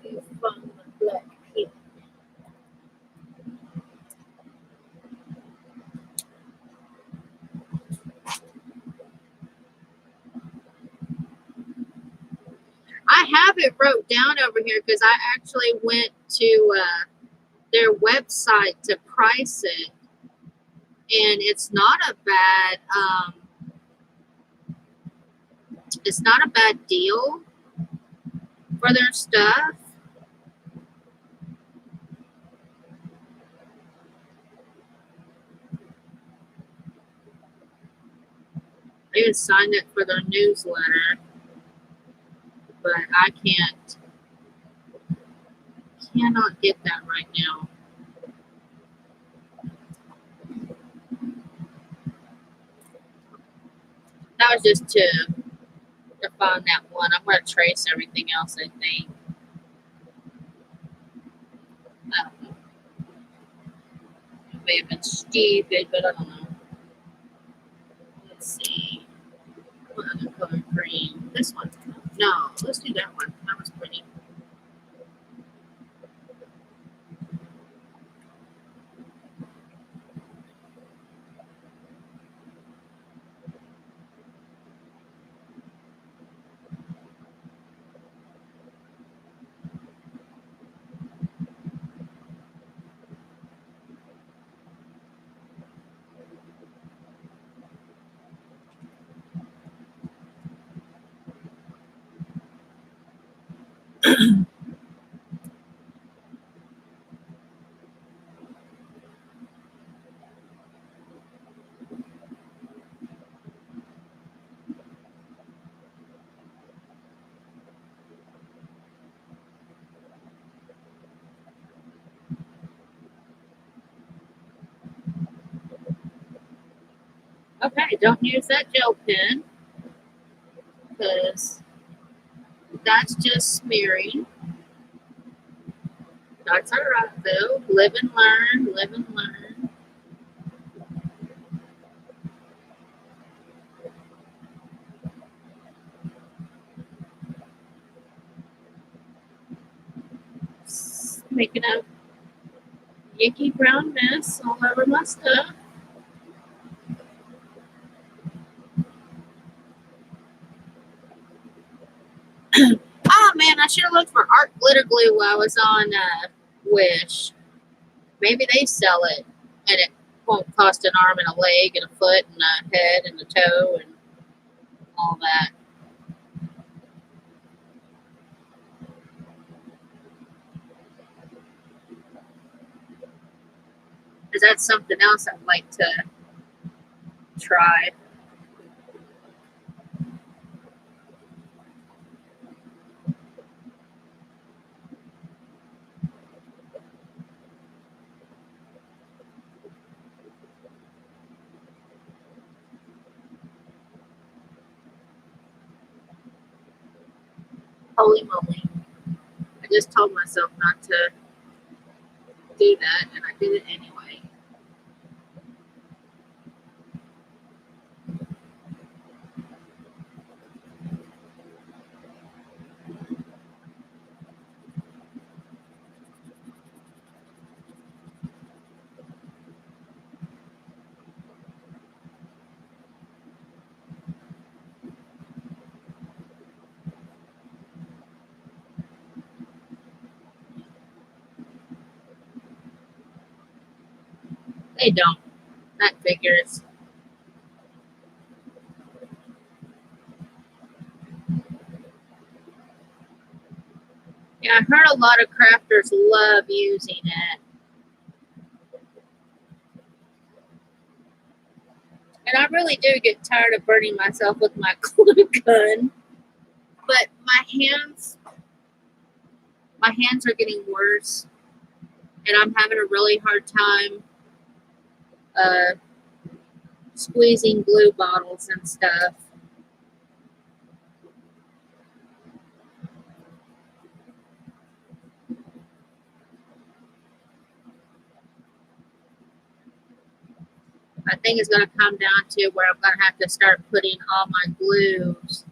Define the black here. I have it wrote down over here because I actually went to their website to price it, and it's not a bad deal for their stuff. I even signed it for their newsletter, but I cannot get that right now. That was just to define that one. I'm going to trace everything else, I think. It may have been stupid, but I don't know. Let's see. What other color green? This one. No, let's do that one. That was pretty. Okay, don't use that gel pen because that's just smearing. That's all right, though. Live and learn, live and learn. Making a yucky brown mess all over my stuff. Oh man, I should have looked for art glitter glue while I was on Wish. Maybe they sell it and it won't cost an arm and a leg and a foot and a head and a toe and all that. Because that's something else I'd like to try. Holy moly. I just told myself not to do that, and I did it anyway. They don't. That figures. Yeah, I heard a lot of crafters love using it. And I really do get tired of burning myself with my glue gun. But my hands are getting worse. And I'm having a really hard time squeezing glue bottles and stuff. I think it's going to come down to where I'm going to have to start putting all my glues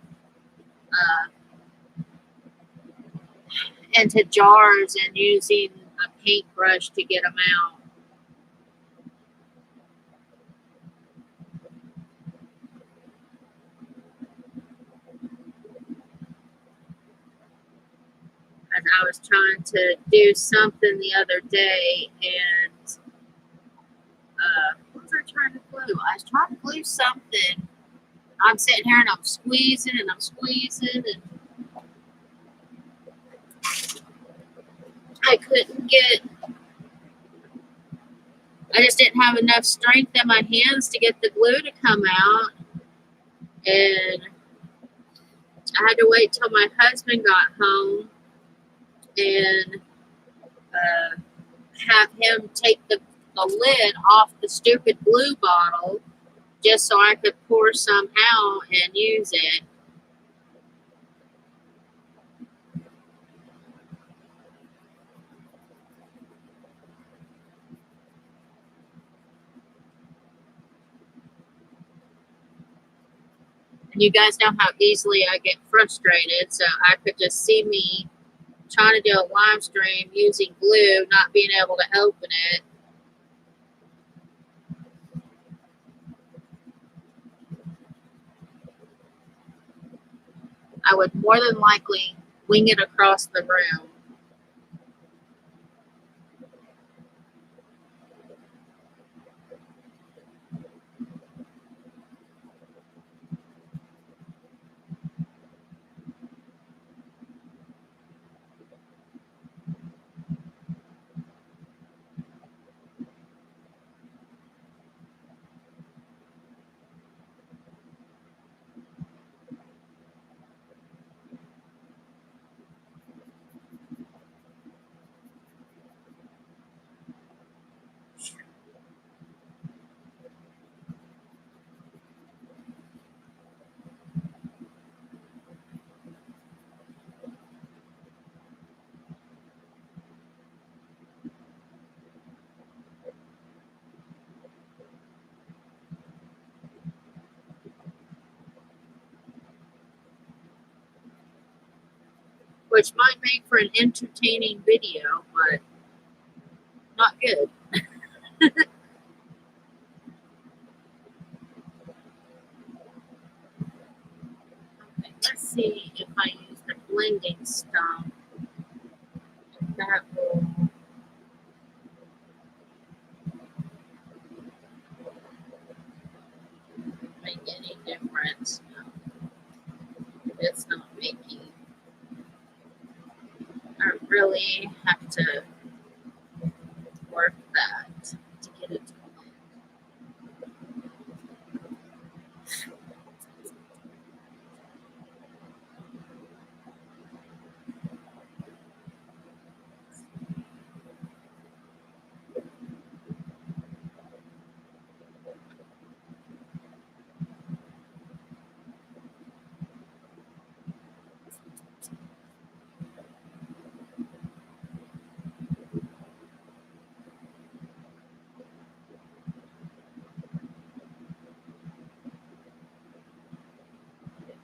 into jars and using a paintbrush to get them out. And I was trying to do something the other day, and what was I trying to glue? I was trying to glue something. I'm sitting here and I'm squeezing and I'm squeezing, and I couldn't get. I just didn't have enough strength in my hands to get the glue to come out, and I had to wait till my husband got home and have him take the lid off the stupid glue bottle just so I could pour some out and use it. And you guys know how easily I get frustrated, so I could just see me trying to do a live stream using glue, not being able to open it. I would more than likely wing it across the room. Which might make for an entertaining video, but not good. Okay, let's see if I use the blending stuff. If that will make any difference. No, it's not making. I really have to work that to get it to blend.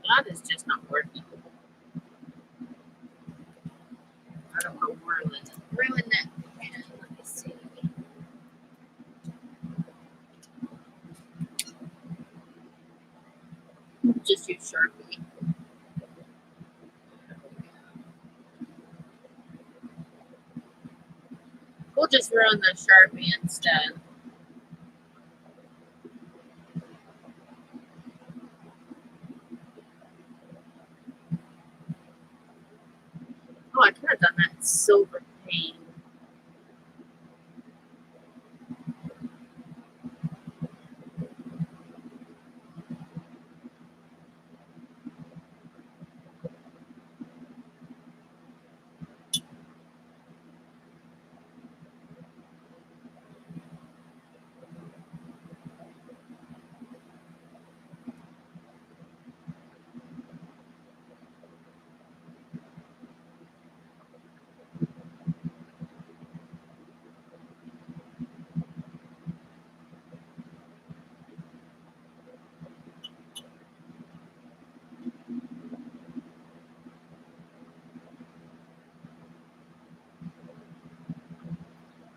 That is just not working. I don't want to ruin that pen. Let me see. Just use Sharpie. We'll just ruin the Sharpie instead. Oh, I could have done that silver paint.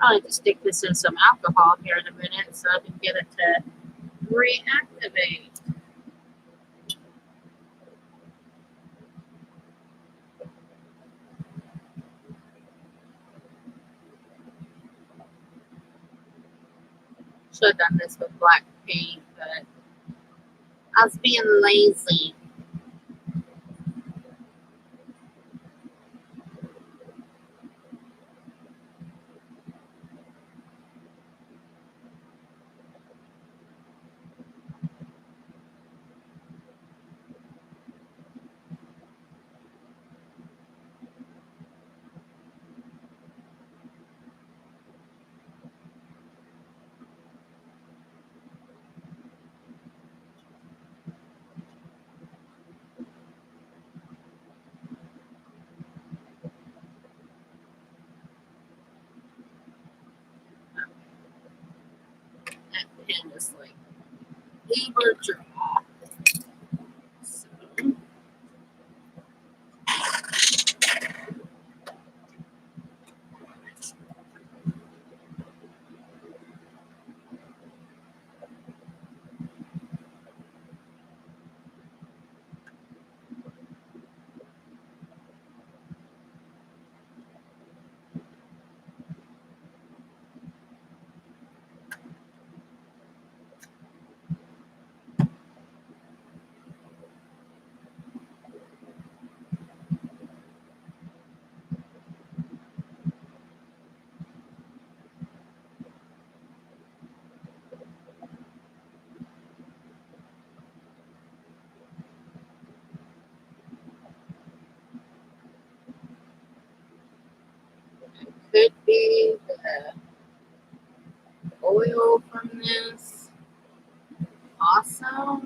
I'll need to stick this in some alcohol here in a minute so I can get it to reactivate. Should have done this with black paint, but I was being lazy. That pen is like uber dry. So, could be the oil from this. Also,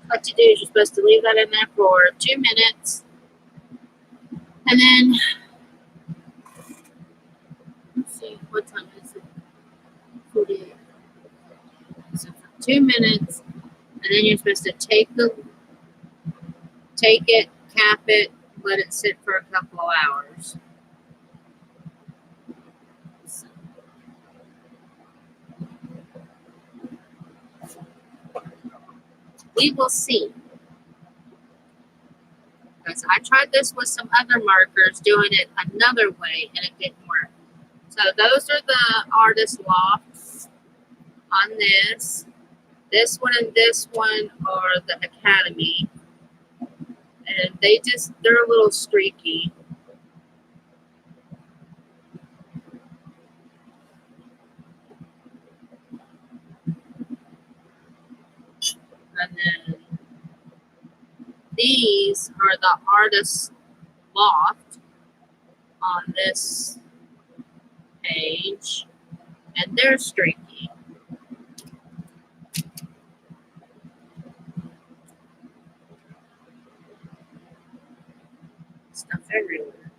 what you do is you're supposed to leave that in there for 2 minutes, and then let's see, what time is it? 48. So for 2 minutes, and then you're supposed to take it, cap it, let it sit for a couple of hours. So, we will see. Because I tried this with some other markers, doing it another way, and it didn't work. So those are the artist lofts on this. This one and this one are the Academy. And they're a little streaky. And then these are the artist loft on this page. And they're streaky. Stuff everywhere.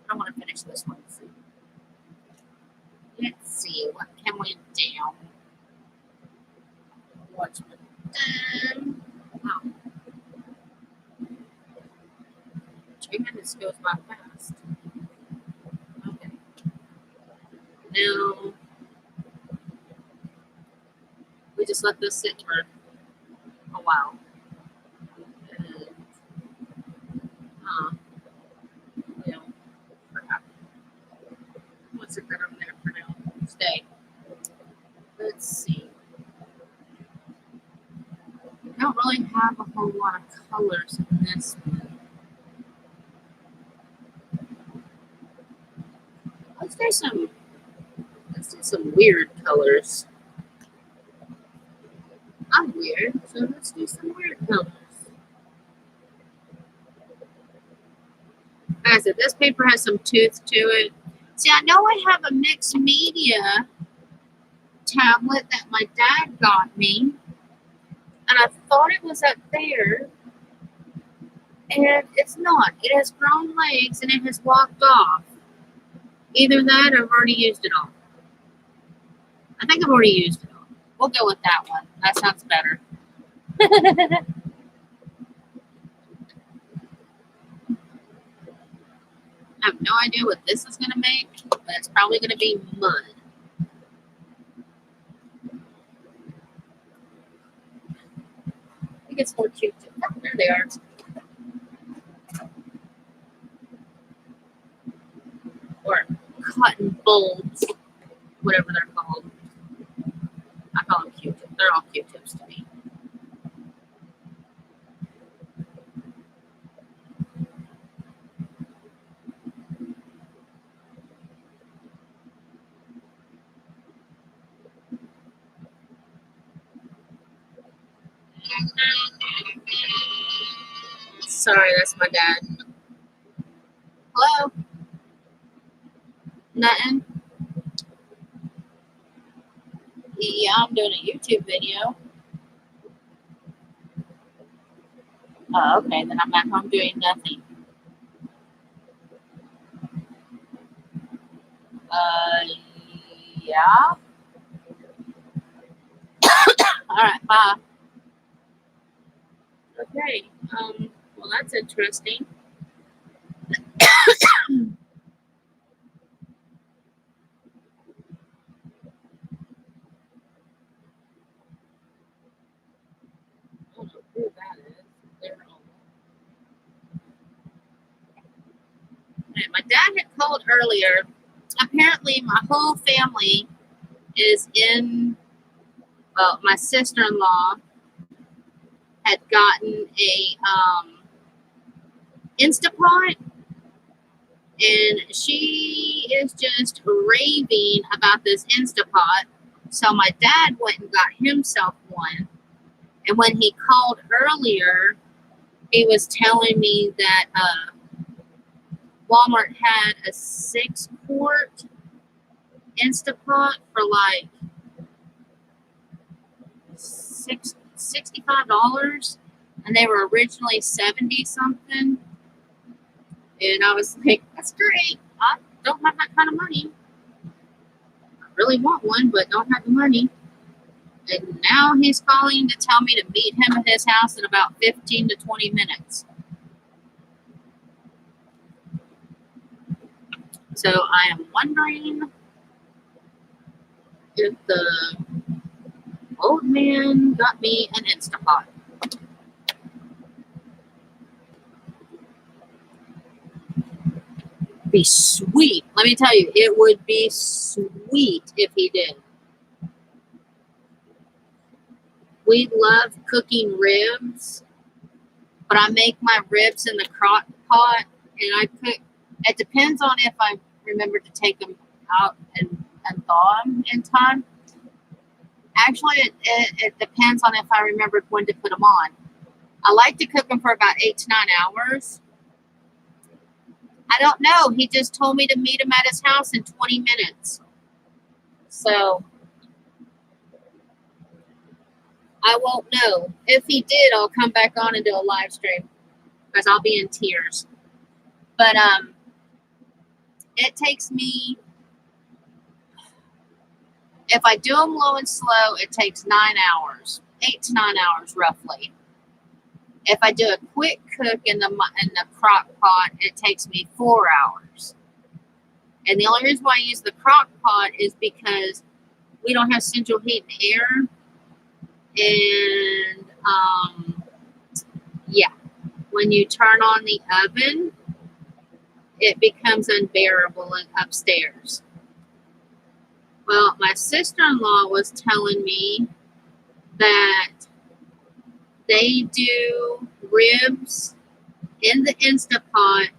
I want to finish this one. Let's see, what can we do? What's done? Oh, 2 minutes goes by fast. Okay. Now, we just let this sit for a while. And, well, crap. I'll set that on there for now. Stay. Let's see. I don't really have a whole lot of colors in this one. Let's do some weird colors. I'm weird, so let's do some weird colors. Like I said, this paper has some tooth to it. See, I know I have a mixed media tablet that my dad got me, and I thought it was up there, and it's not. It has grown legs, and it has walked off. Either that or I've already used it all. I think I've already used it all. We'll go with that one. That sounds better. I have no idea what this is going to make, but it's probably going to be mud. I think it's more cute. Oh, there they are. Or cotton bulbs, whatever they're called. I call them Q-tips. They're all Q-tips to me. Sorry, that's my dad. Hello? Nothing? Yeah, I'm doing a YouTube video. Oh, okay, then I'm at home doing nothing. Yeah. Alright, bye. Okay, well, that's interesting. I don't know who that is. They're all... My dad had called earlier. Apparently, my whole family is in. Well, my sister-in-law had gotten a Instapot, and she is just raving about this Instapot. So my dad went and got himself one, and when he called earlier, he was telling me that Walmart had a 6-quart Instapot for like $65, and they were originally 70 something. And I was like, that's great. I don't have that kind of money. I really want one, but don't have the money. And now he's calling to tell me to meet him at his house in about 15 to 20 minutes. So I am wondering if the old man got me an Instapot. Be sweet. Let me tell you, it would be sweet if he did. We love cooking ribs, but I make my ribs in the crock pot, and I cook. It depends on if I remember to take them out and thaw them in time. Actually, it depends on if I remembered when to put them on. I like to cook them for about 8 to 9 hours. I don't know. He just told me to meet him at his house in 20 minutes. So I won't know. If he did, I'll come back on and do a live stream because I'll be in tears. But it takes me, if I do them low and slow, it takes 9 hours, 8 to 9 hours roughly. If I do a quick cook in the crock pot, it takes me 4 hours. And the only reason why I use the crock pot is because we don't have central heat and air. And yeah, when you turn on the oven, it becomes unbearable upstairs. Well, my sister-in-law was telling me that they do ribs in the Instapot and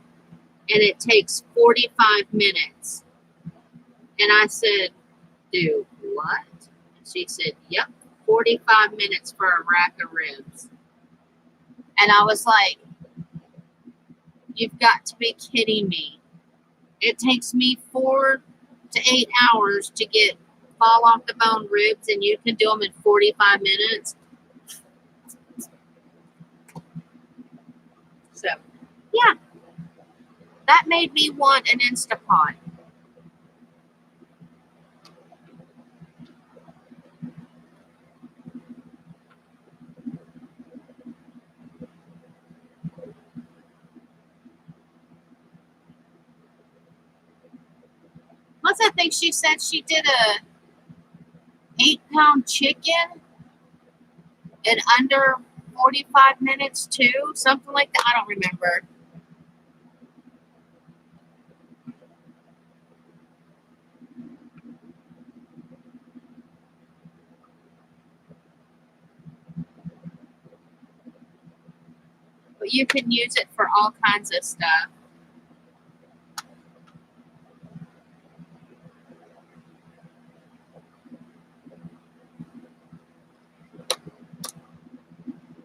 it takes 45 minutes. And I said, do what? And she said, yep, 45 minutes for a rack of ribs. And I was like, you've got to be kidding me. It takes me 4 to 8 hours to get fall off the bone ribs, and you can do them in 45 minutes. So, yeah, that made me want an Instapot. What's that thing she said? She did a 8-pound chicken in under 45 minutes too, something like that. I don't remember. But you can use it for all kinds of stuff.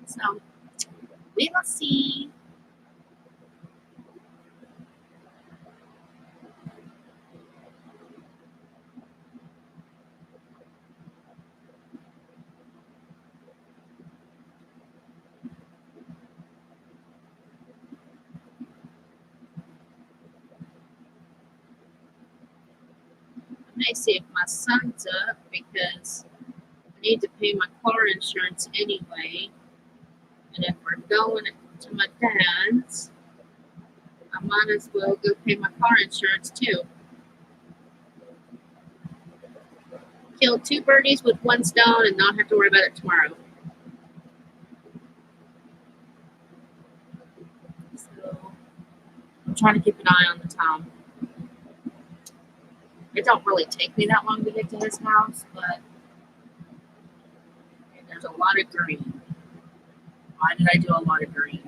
So we will see. I may see if my son's up because I need to pay my car insurance anyway. And if we're going to my dad's, I might as well go pay my car insurance too. Kill 2 birdies with 1 stone and not have to worry about it tomorrow. So I'm trying to keep an eye on the time. It don't really take me that long to get to his house, but there's a lot of green. Why did I do a lot of green?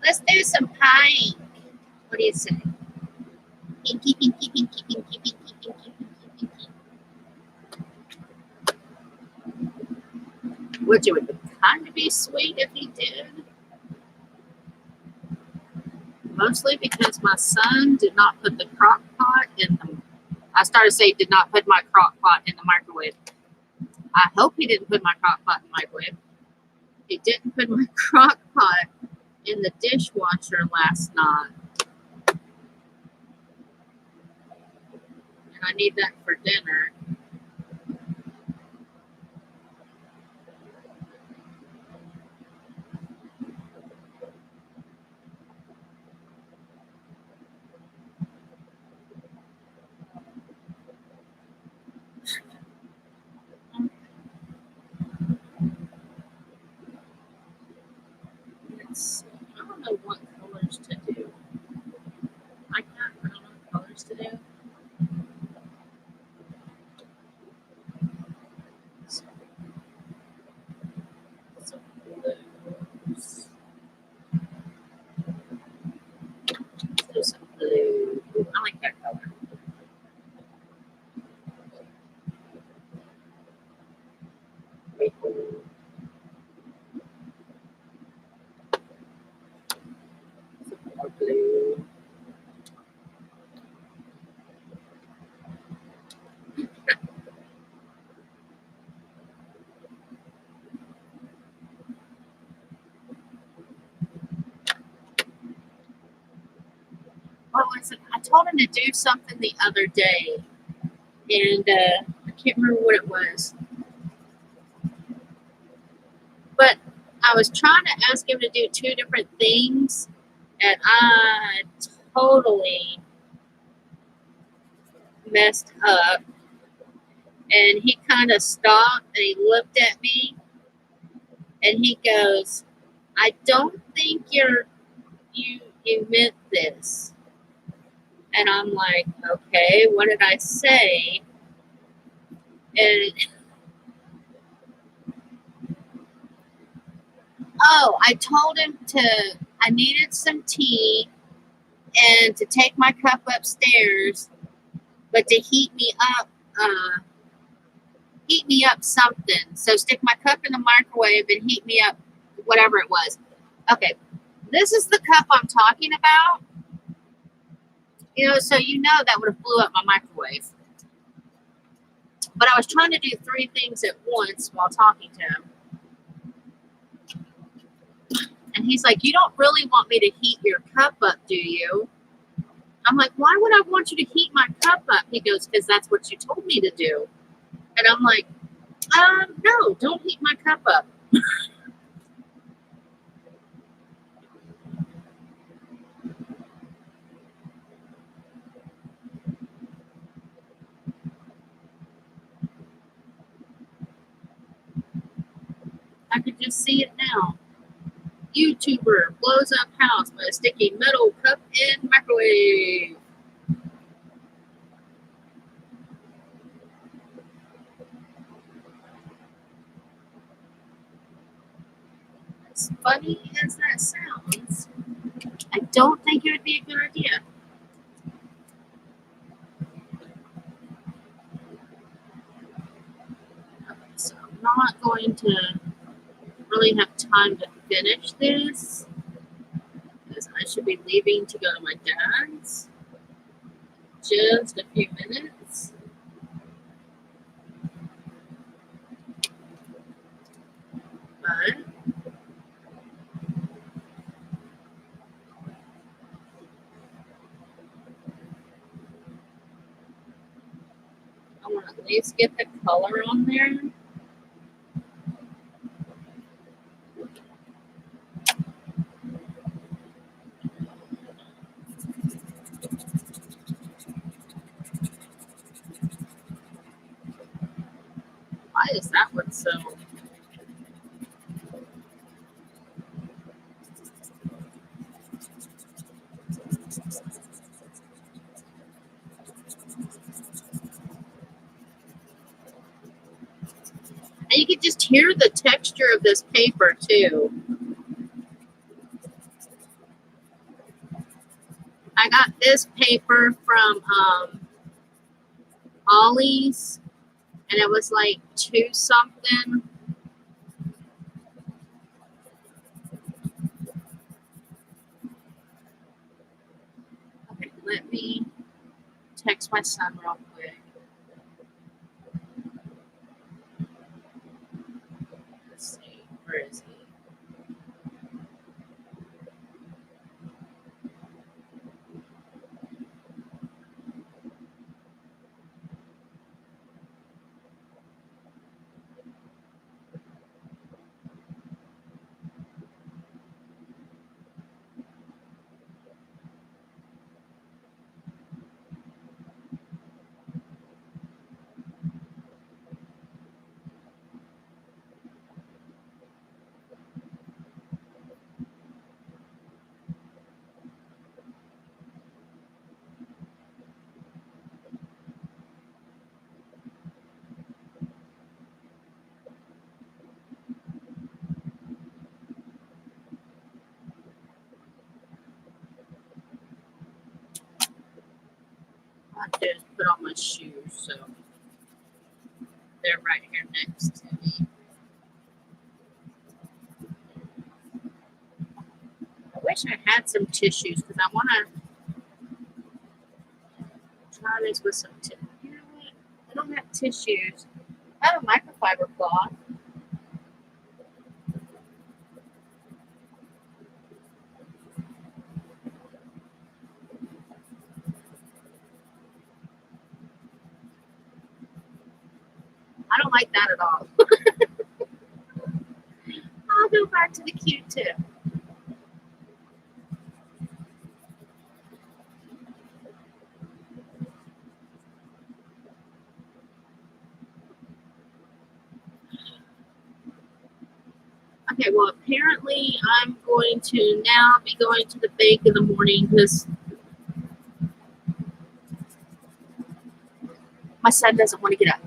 Let's do some pink. What do you say? Pinky, pinky, pinky, pinky, pinky, pinky, pinky, pinky. Which it would kind of be sweet if he did. Mostly because my son did not put the crock pot in the. I started to say did not put my crock pot in the microwave. I hope he didn't put my crock pot in the microwave. He didn't put my crock pot in the dishwasher last night. And I need that for dinner. I don't know what colors to do. I don't know what colors to do. Some blues. Let's do some blue. Ooh, I like that color. Maple. Some more blue. What was it? I told him to do something the other day, and I can't remember what it was. But I was trying to ask him to do 2 different things, and I totally messed up. And he kind of stopped and he looked at me and he goes, I don't think you meant this. And I'm like, okay, what did I say? And oh, I told him I needed some tea and to take my cup upstairs, but to heat me up something. So stick my cup in the microwave and heat me up whatever it was. Okay, this is the cup I'm talking about. So that would have blew up my microwave. But I was trying to do three things at once while talking to him. And he's like, you don't really want me to heat your cup up, do you? I'm like, why would I want you to heat my cup up? He goes, because that's what you told me to do. And I'm like, no, don't heat my cup up. I could just see it now. YouTuber blows up house by sticking metal cup in microwave. As funny as that sounds, I don't think it would be a good idea. Okay, so I'm not going to really have time to finish this because I should be leaving to go to my dad's just a few minutes. But I want to at least get the color on there. Why is that one so? And you can just hear the texture of this paper too. I got this paper from Ollie's, and it was like $2 something. Okay, let me text my son real quick. Let's see, where is he? I just put on my shoes, so they're right here next to me. I wish I had some tissues because I want to try this with some tissues. You know what? I don't have tissues. I have a microfiber cloth. I don't like that at all. I'll go back to the Q-tip. Okay, well, apparently I'm going to now be going to the bank in the morning because my son doesn't want to get up.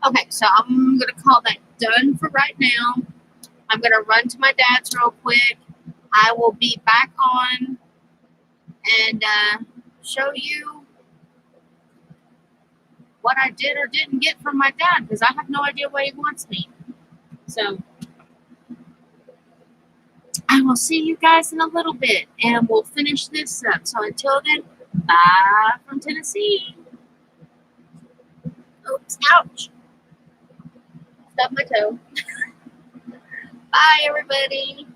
Okay, so I'm going to call that done for right now. I'm going to run to my dad's real quick. I will be back on and show you what I did or didn't get from my dad because I have no idea what he wants me. So I will see you guys in a little bit and we'll finish this up. So until then, bye from Tennessee. Oops, ouch. Stubbed my toe. Bye, everybody.